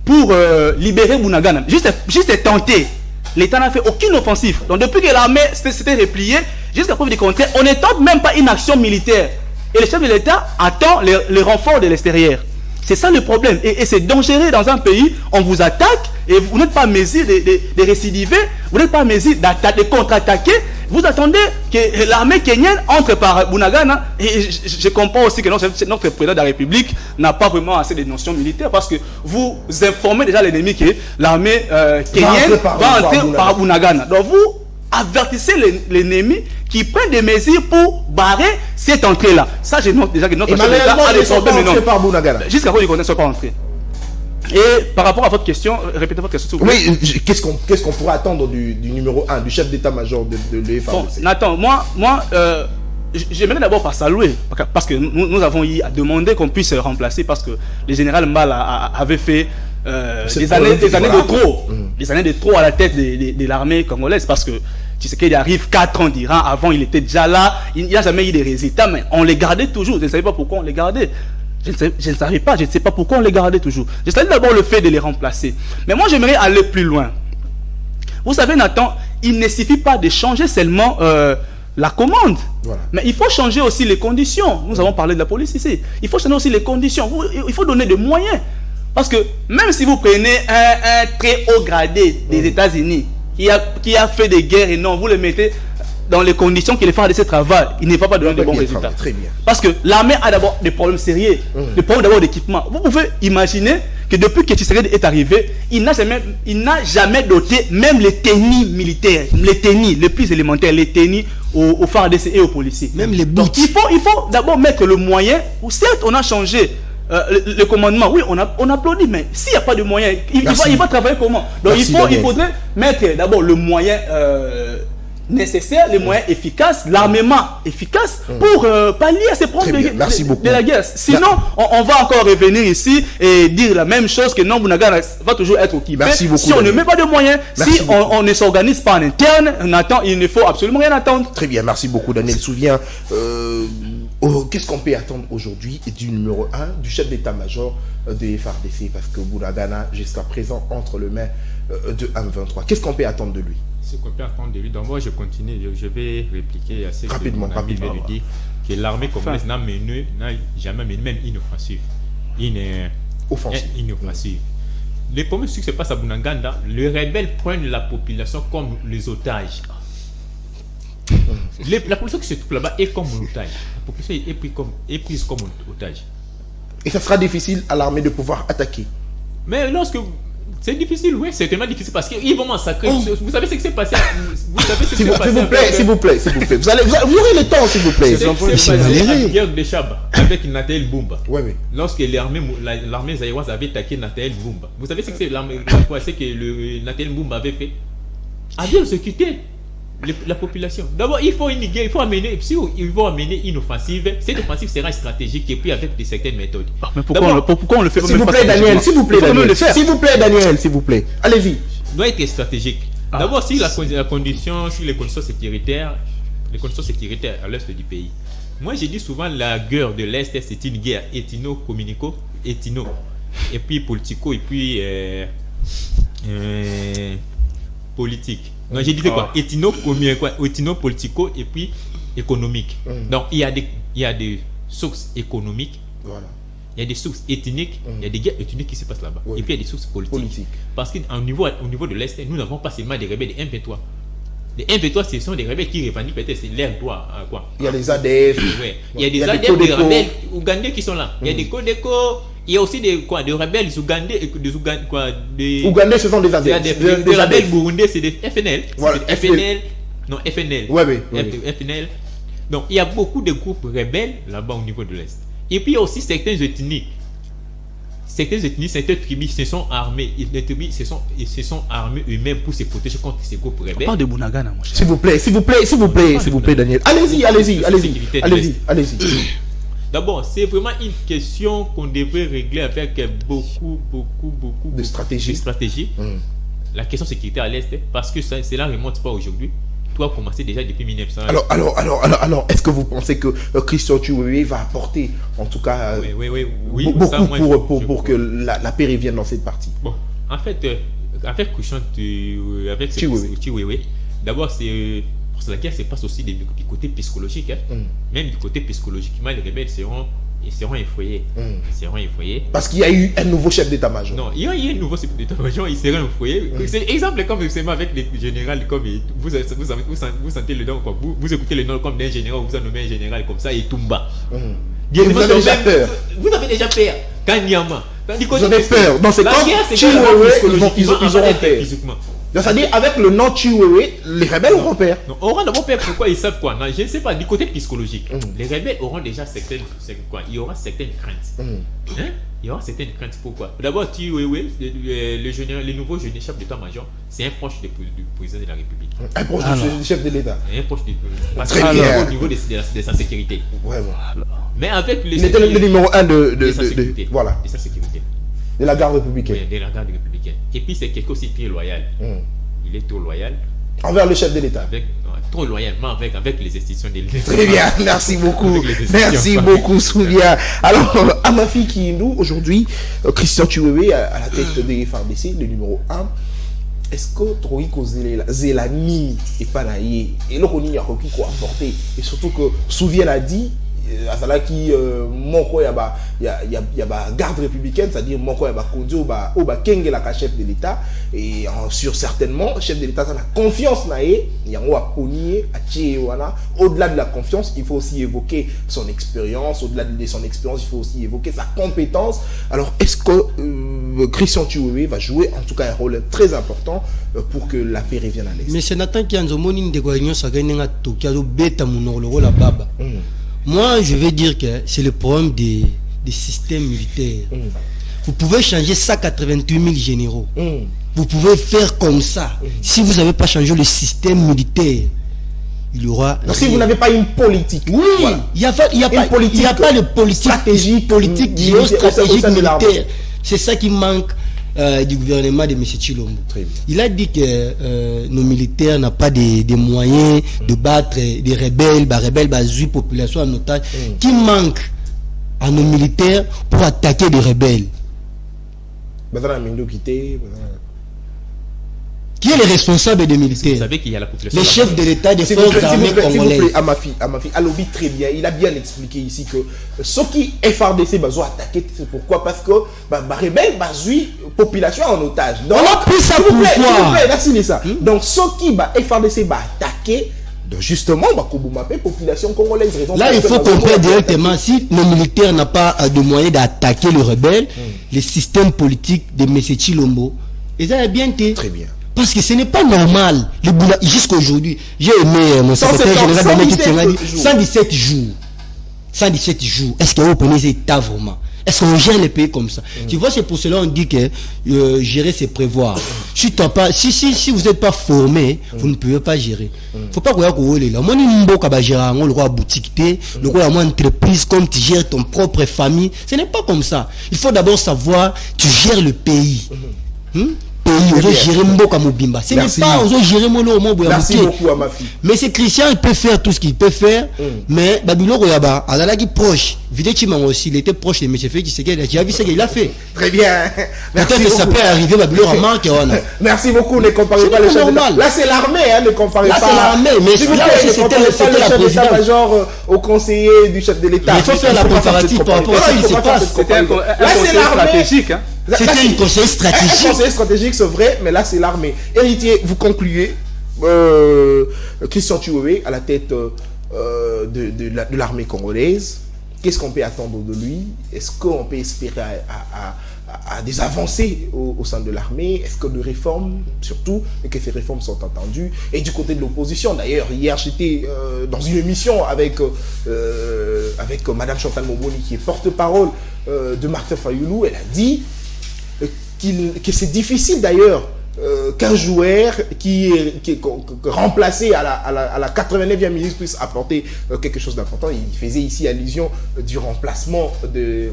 pour libérer Bunagana. Juste tenter. L'État n'a fait aucune offensive. Donc depuis que l'armée s'était repliée, jusqu'à preuve du contraire, on ne tente même pas une action militaire. Et le chef de l'État attend les renforts de l'extérieur. C'est ça le problème. Et c'est dangereux dans un pays. On vous attaque et vous n'êtes pas à mesure de récidiver. Vous n'êtes pas à mesure de contre-attaquer. Vous attendez que l'armée kenyenne entre par Bunagana. Et je comprends aussi que notre président de la République n'a pas vraiment assez de notions militaires parce que vous informez déjà l'ennemi que l'armée kenyenne va entrer par Bunagana. Donc vous avertissez l'ennemi qui prennent des mesures pour barrer cette entrée-là. Ça, je note déjà que notre chef d'État a des problèmes énormes. Jusqu'à quand ils ne sont pas entrés. Et par rapport à votre question, répétez votre question. Oui, qu'est-ce qu'on pourrait attendre du numéro 1, du chef d'état-major de l'EFARDC? Bon, Nathan, moi j'aimerais d'abord pas saluer, parce que nous avons eu à demander qu'on puisse remplacer, parce que le général Mbala avait fait des années de trop. Des années de trop à la tête de l'armée congolaise, parce que tu sais qu'il arrive 4 ans d'Iran, avant il était déjà là, il n'y a jamais eu de résultats, mais on les gardait toujours. Je ne savais pas pourquoi on les gardait. Je ne savais pas, je ne sais pas pourquoi on les gardait toujours. Je savais d'abord le fait de les remplacer. Mais moi j'aimerais aller plus loin. Vous savez Nathan, il ne suffit pas de changer seulement la commande. Voilà. Mais il faut changer aussi les conditions. Nous avons parlé de la police ici. Il faut changer aussi les conditions. Il faut donner des moyens. Parce que même si vous prenez un très haut gradé des États-Unis qui a fait des guerres et non, vous le mettez dans les conditions qu'il fait de ce travail, il ne va pas donner de bons résultats. Très bien. Parce que l'armée a d'abord des problèmes sérieux, des problèmes d'abord d'équipement. Vous pouvez imaginer que depuis que Tshisekedi est arrivé, il n'a jamais doté même les tennis militaires, les tennis les plus élémentaires, les tennis aux FARDC et aux policiers. Même les boots. Donc il faut d'abord mettre le moyen. Certes, on a changé le commandement, oui, on applaudit, mais s'il n'y a pas de moyens, il va travailler comment? Donc il faudrait mettre d'abord le moyen nécessaire, les moyens efficaces, l'armement efficace pour pallier à ces problèmes de la guerre. Sinon, on va encore revenir ici et dire la même chose, que non, Bunagana va toujours être occupé. Si on ne met pas de moyens, si on ne s'organise pas en interne, il ne faut absolument rien attendre. Très bien, merci beaucoup Daniel Souvien. Qu'est-ce qu'on peut attendre aujourd'hui du numéro 1, du chef d'état-major de FARDC, parce que Bunagana, jusqu'à présent, entre les mains de M23. Qu'est-ce qu'on peut attendre de lui? Ce qu'on peut attendre de lui, donc moi je continue, je vais répliquer à ce que mon ami vient de dire, que l'armée congolaise n'a jamais mené même une offensive. Une offensive. Le premier truc qui se passe à Bunagana, les rebelles prennent la population comme les otages. La population qui se trouve là-bas est comme un otage. La population est prise comme un otage. Et ça sera difficile à l'armée de pouvoir attaquer. Mais lorsque... C'est difficile, oui, c'est tellement difficile parce qu'ils vont massacrer. Vous savez ce qui s'est passé? S'il vous plaît. Vous aurez le temps, s'il vous plaît. C'est passé à Pierre de Chaba avec Nathaniel Mbumba. Oui. Lorsque l'armée zaïroise avait attaqué Nathaniel Mbumba. Vous savez ce que Nathaniel Mbumba avait fait? Avait exécuté la population. D'abord, il faut une guerre, il faut amener, si ils vont amener une offensive, cette offensive sera stratégique et puis avec certaines méthodes. Mais pourquoi on le fait S'il vous plaît, Daniel, s'il vous plaît, Daniel, s'il vous plaît. Allez-y. Doit être stratégique. D'abord, si les conditions sécuritaires à l'est du pays. Moi, j'ai dit souvent la guerre de l'Est, c'est une guerre ethno, et puis politico, et puis politique. Donc, j'ai dit quoi? Ethno, politico, et puis économique. Donc, il y a des sources économiques. Voilà. Il y a des sources ethniques, il y a des guerres ethniques qui se passent là-bas. Oui. Et puis il y a des sources politiques. Parce qu'au niveau de l'Est, nous n'avons pas seulement des rebelles des M23. Les M23, ce sont des rebelles qui revendiquent peut-être leur droit. Il y a des ADF. Ouais. Il y a des ADF, des rebelles ougandais qui sont là. Il y a des Codeco. Il y a aussi des rebelles ougandais. Ougandais, ce sont des ADF. Des rebelles burundais, c'est des FNL. Voilà, c'est FNL. Non, FNL. Oui. FNL. Donc il y a beaucoup de groupes rebelles là-bas au niveau de l'Est. Et puis il y a aussi certaines ethnies, certaines tribus se sont armées. Les tribus se sont armées eux-mêmes pour se protéger contre ces groupes rebelles. On parle de Bunagana, mon cher. S'il vous plaît, Daniel. Allez-y. D'abord, c'est vraiment une question qu'on devrait régler avec beaucoup de stratégie. La question sécurité à l'Est, parce que cela ne remonte pas aujourd'hui. Tout a commencé déjà depuis 1900. Alors, est-ce que vous pensez que Christian Chiwewe va apporter, en tout cas, oui, beaucoup pour que la paix revienne dans cette partie? Bon, en fait, avec Christian Chiwewe, d'abord, parce que la guerre se passe aussi du côté psychologique. Même du côté psychologiquement, les rebelles seront effrayés. Parce qu'il y a eu un nouveau chef d'état-major. Non, il y a eu un nouveau chef d'état-major, ils seront effrayés. C'est exemple comme justement avec les généraux, comme vous sentez le nom, vous écoutez le nom comme d'un général, vous en nommez un général comme ça, et Toumba. Vous avez déjà peur. Vous avez déjà peur. Kanyama. Vous avez peur. Dans ces cas, ils auront peur. C'est-à-dire, avec le nom Chiwewe, les rebelles auront peur. Non, auront d'abord peur. Pourquoi ils savent quoi? Non, je ne sais pas. Du côté psychologique, les rebelles auront déjà il y aura certaines craintes. Il y aura certaines craintes. Pourquoi? D'abord, Chiwewe, le nouveau chef d'état-major, c'est un proche du président de la République. Un proche du chef de l'État. Un proche du Très bien. Au niveau de sa sécurité. Vraiment. Mais avec il était le numéro 1 de sa sécurité. Voilà. De sa sécurité. De la garde républicaine. Oui, de la garde républicaine. Et puis c'est quelqu'un aussi très loyal. Il est trop loyal. Envers le chef de l'État. Trop loyalement avec les institutions de l'État. Très bien, merci beaucoup. Merci beaucoup, Souvia. Alors, à ma fille qui est nous, aujourd'hui, Christian Chiwewe à la tête des FARDC, le numéro 1. Est-ce que Troïko Zelani et Panaye et le Roni a repris quoi apporter? Et surtout que Souvia l'a dit, à cela qui moko ya ba garde républicaine, c'est-à-dire moko ya ba kondio ba kenge la chef de l'État, et sur certainement chef de l'État ça a confiance naé yango a ponier a tchewana. Au-delà de la confiance, il faut aussi évoquer son expérience. Au-delà de son expérience, il faut aussi évoquer sa compétence. Alors est-ce que Christian Chiwewe va jouer en tout cas un rôle très important pour que la paix revienne à l'Est? Mais c'est Nathan qui a un de quoi ça gagne à tout qui a bêta mon rôle la baba. Moi, je vais dire que c'est le problème des systèmes militaires. Vous pouvez changer 188 000 généraux. Vous pouvez faire comme ça. Si vous n'avez pas changé le système militaire, il y aura... Donc, si vous n'avez pas une politique... Oui, voilà. Il n'y a pas de politique stratégique militaire. C'est ça qui manque du gouvernement de M. Tshilombo. Il a dit que nos militaires n'ont pas des moyens de battre des rebelles, la population en otage, qui manque à nos militaires pour attaquer des rebelles. Qui est le responsable des militaires? Vous savez qu'il y a la population. Les chefs de l'État des forces armées congolaises. À ma fille, a lobby très bien. Il a bien expliqué ici que ceux qui FARDC ont attaqué, c'est pourquoi? Parce que rebelle population en otage. Donc, on a pris ça pourquoi? Ça. Donc ceux qui FARDC attaquer, donc justement, population congolaise. Là, il faut comprendre directement si nos militaires n'ont pas de moyens d'attaquer les rebelles, les systèmes politiques de M. Tshilombo, ils ont bien été. Très bien. Parce que ce n'est pas normal. Jusqu'à aujourd'hui, j'ai aimé mon secrétaire général de 117 jours. 117 jours. Est-ce que vous prenez cet état vraiment? Est-ce qu'on gère les pays comme ça? Tu vois, c'est pour cela qu'on dit que gérer, c'est prévoir. Si vous n'êtes pas formé, vous ne pouvez pas gérer. Faut pas que vous ayez là. Moi, je gérer le boutique, le entreprise, comme tu gères ton propre famille. Ce n'est pas comme ça. Il faut d'abord savoir, tu gères le pays. Ce n'est pas on gérer mon nom. Merci beaucoup à ma fille. Mais c'est Christian, il peut faire tout ce qu'il peut faire. Mais Babylon Royaba, Alala qui proche, Vidétiman aussi, il était proche de M. Félix Tshisekedi. J'ai vu ce qu'il a fait. Très bien. Peut-être que ça peut arriver Babylon à manque. Merci beaucoup. Ne comparez pas les chefs d'État. Là, c'est l'armée. Ne comparez pas. Là, c'est l'armée. Mais là aussi, c'était la présidente. Genre au conseiller du chef de l'État. Il faut faire la comparative par rapport à ce qui se passe. Là, c'est l'armée. C'était une conseil stratégique. Un conseil stratégique, c'est vrai, mais là, c'est l'armée. Héritier, vous concluez. Christian Chiwewe à la tête de l'armée congolaise. Qu'est-ce qu'on peut attendre de lui? Est-ce qu'on peut espérer à des avancées au sein de l'armée? Est-ce que de réformes, surtout, et que ces réformes sont attendues? Et du côté de l'opposition, d'ailleurs, hier, j'étais dans une émission avec Madame Chantal Moboni, qui est porte-parole de Martin Fayoulou. Elle a dit que c'est difficile d'ailleurs qu'un joueur qui est remplacé à la 89e minute puisse apporter quelque chose d'important. Il faisait ici allusion du remplacement de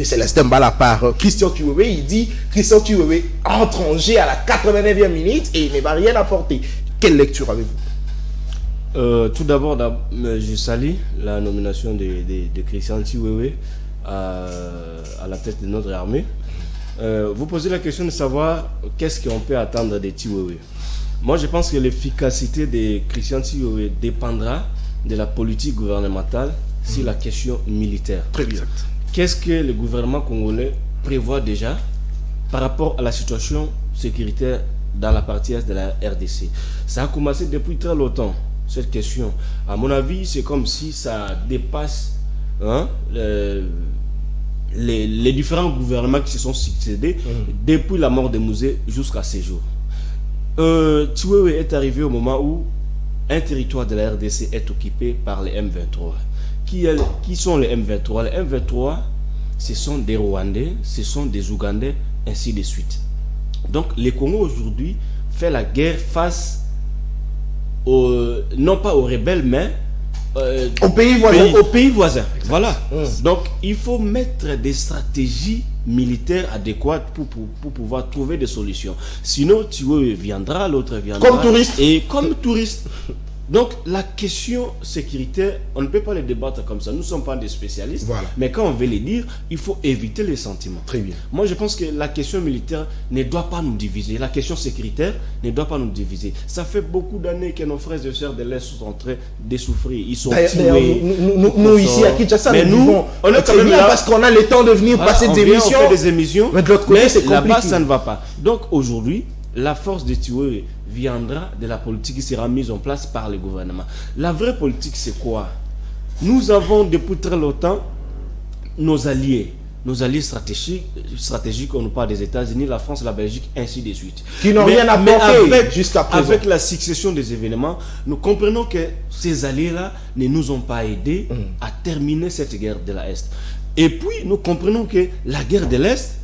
Célestin Mbala par Christian Chiwewe. Il dit Christian Chiwewe entre en jeu à la 89e minute et il ne va rien apporter. Quelle lecture avez-vous? Tout d'abord, je salue la nomination de Christian Chiwewe à la tête de notre armée. Vous posez la question de savoir qu'est-ce qu'on peut attendre de Chiwewe. Moi, je pense que l'efficacité de Christian Chiwewe dépendra de la politique gouvernementale sur la question militaire. Très bien. Qu'est-ce que le gouvernement congolais prévoit déjà par rapport à la situation sécuritaire dans la partie est de la RDC? Ça a commencé depuis très longtemps, cette question. À mon avis, c'est comme si ça dépasse les différents gouvernements qui se sont succédés depuis la mort de Mouzé jusqu'à ces jours. Chiwewe est arrivé au moment où un territoire de la RDC est occupé par les M23. Qui sont les M23? Les M23, ce sont des Rwandais, ce sont des Ougandais, ainsi de suite. Donc, le Congo aujourd'hui fait la guerre face non pas aux rebelles, mais au pays voisin. Voilà. Donc, il faut mettre des stratégies militaires adéquates pour pouvoir trouver des solutions. Sinon, Chiwewe viendra, l'autre viendra. Comme touriste. Et comme touriste. Donc, la question sécuritaire, on ne peut pas les débattre comme ça. Nous ne sommes pas des spécialistes. Voilà. Mais quand on veut les dire, il faut éviter les sentiments. Très bien. Moi, je pense que la question militaire ne doit pas nous diviser. La question sécuritaire ne doit pas nous diviser. Ça fait beaucoup d'années que nos frères et sœurs de l'Est sont en train de souffrir. Ils sont tués. Nous ici à Kinshasa, mais nous on est quand même là parce qu'on a le temps de venir passer des émissions. On fait des émissions. Mais de l'autre côté, c'est compliqué. Là-bas, ça ne va pas. Donc, aujourd'hui, la force de Chiwewe viendra de la politique qui sera mise en place par le gouvernement. La vraie politique, c'est quoi? Nous avons depuis très longtemps nos alliés stratégiques, on nous parle des États-Unis, la France, la Belgique, ainsi de suite. Qui n'ont rien apporté jusqu'à présent. Avec la succession des événements, nous comprenons que ces alliés-là ne nous ont pas aidés à terminer cette guerre de l'Est. Et puis, nous comprenons que la guerre de l'Est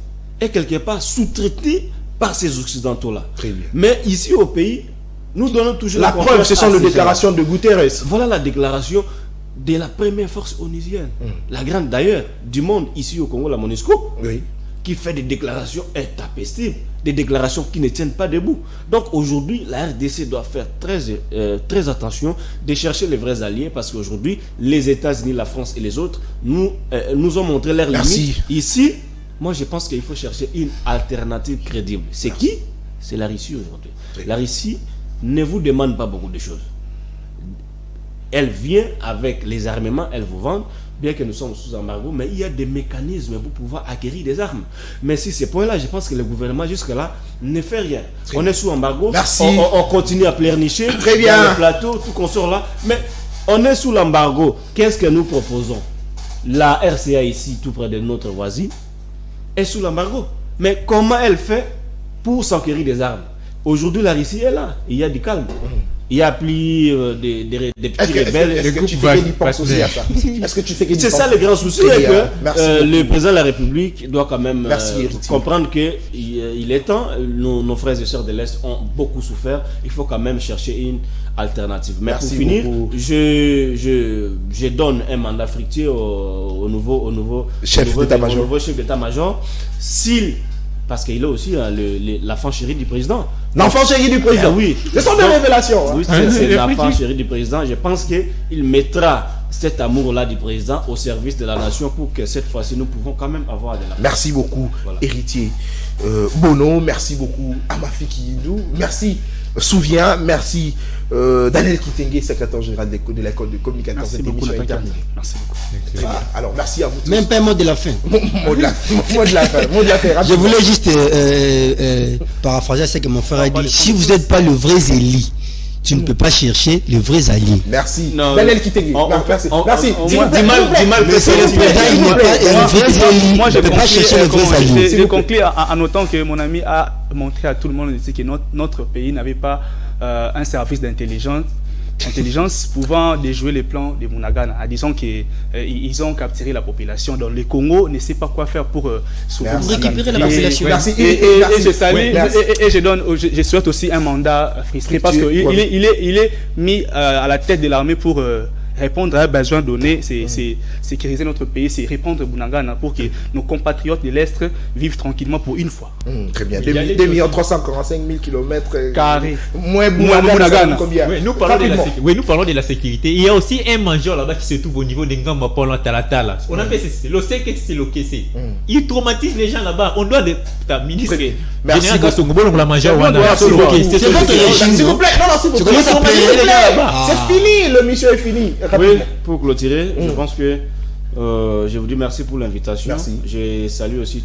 est quelque part sous-traitée par ces Occidentaux-là. Très bien. Mais ici au pays, nous donnons toujours la preuve, ce sont les déclarations de Guterres. Voilà la déclaration de la première force onusienne, la grande d'ailleurs du monde ici au Congo, la MONUSCO, qui fait des déclarations intempestives, des déclarations qui ne tiennent pas debout. Donc aujourd'hui, la RDC doit faire très attention de chercher les vrais alliés, parce qu'aujourd'hui, les États-Unis, la France et les autres nous ont montré leurs limites. Ici, moi, je pense qu'il faut chercher une alternative crédible. C'est qui? C'est la Russie aujourd'hui. La Russie ne vous demande pas beaucoup de choses. Elle vient avec les armements, elle vous vend, bien que nous sommes sous embargo, mais il y a des mécanismes pour pouvoir acquérir des armes. Mais si ces points-là, je pense que le gouvernement jusque-là ne fait rien. On est sous embargo, on continue à pleurnicher dans le plateau, tout qu'on sort là, mais on est sous l'embargo. Qu'est-ce que nous proposons? La RCA ici, tout près de notre voisine, est sous l'embargo. Mais comment elle fait pour s'enquérir des armes? Aujourd'hui, la Russie est là. Il y a du calme. Il y a plus des petits rebelles. Est-ce que tu fais qu'il pense aussi à ça? Est-ce que tu fais qu'il C'est pense? ça le grand souci, Très c'est bien. Merci que le beaucoup. président de la République doit quand même Merci, comprendre qu'il il est temps, nos frères et sœurs de l'Est ont beaucoup souffert, il faut quand même chercher une alternative. Mais Merci pour finir, beaucoup. je donne un mandat fructueux au nouveau Chef d'état-major. au nouveau chef d'état-major, parce qu'il est aussi l'enfant chéri du président. L'enfant chéri du président. Ah oui. Ce sont des révélations. Oui, c'est l'enfant chéri du président. Je pense qu'il mettra cet amour-là du président au service de la nation pour que cette fois-ci, nous pouvons quand même avoir de la... Merci beaucoup, Voilà. héritier Bono. Merci beaucoup, Amafi Kiyidou. Merci, Souvien. Merci, Daniel Kitenge, secrétaire général de l'école de communication. Merci Cette beaucoup, émission est Nathan terminée. Merci beaucoup. Très bien. Alors, merci à vous tous. Même pas un mot de la fin. Mot de la fin. Mot de la fin. Je rapidement. voulais juste paraphraser ce que mon frère a dit. Si vous n'êtes pas le vrai Zéli, tu ne peux pas chercher le vrai allié. Merci. Non, Daniel Kitenge. Merci. Merci. S'il vous plaît, Dis mal Le président, il n'est pas le vrai Zéli. Moi, Il ne peut pas chercher le vrai allié. j'ai conclu en notant que mon ami a montré à tout le monde ici que notre pays n'avait pas un service d'intelligence pouvant déjouer les plans de Munagana. Disons qu'ils ont capturé la population. Donc le Congo ne sait pas quoi faire pour sauver Merci. Récupérer la Merci. population. Merci. Et Merci. je salue, Merci. et je souhaite aussi un mandat frustré parce qu'il il est mis à la tête de l'armée pour répondre à un besoin donné, c'est sécuriser notre pays, c'est répondre Bunagana pour que nos compatriotes de l'Est vivent tranquillement pour une fois. Très bien. Il y a les 2 345 000 km Carré. Moins Bunagana. Combien? Oui, nous parlons de la sécurité. Il y a aussi un major là-bas qui se trouve au niveau de Ngamba Polo Talatala. On a fait le CKC. Il traumatise les gens là-bas. On doit ta ministre. Merci Général beaucoup. Gassongo, la major. Merci beaucoup. C'est votre régime. S'il vous plaît, non, s'il vous Tu plaît. commences à payer S'il vous les plaît. gars là-bas. C'est fini, le mission est fini. Oui, Rapidement. pour clôturer, je pense que je vous dis merci pour l'invitation. Merci. Je salue aussi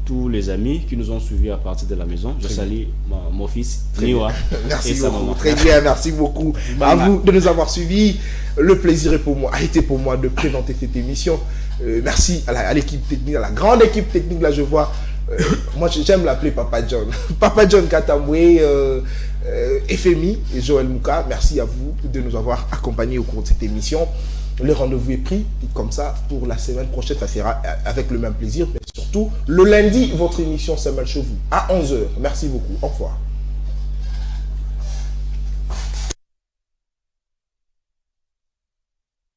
tous les amis qui nous ont suivis à partir de la maison. Je salue mon fils, Niwa, Merci et sa beaucoup. maman. Très bien, merci beaucoup à vous de nous avoir suivis. Le plaisir a été pour moi de présenter cette émission. Merci à l'équipe technique, à la grande équipe technique. Là, je vois, moi j'aime l'appeler Papa John. Papa John Katamboué, FMI et Joël Mouka. Merci à vous de nous avoir accompagnés au cours de cette émission. Le rendez-vous est pris, comme ça, pour la semaine prochaine, ça sera avec le même plaisir, mais surtout, le lundi, votre émission C'est mal chez vous, à 11h. Merci beaucoup, au revoir.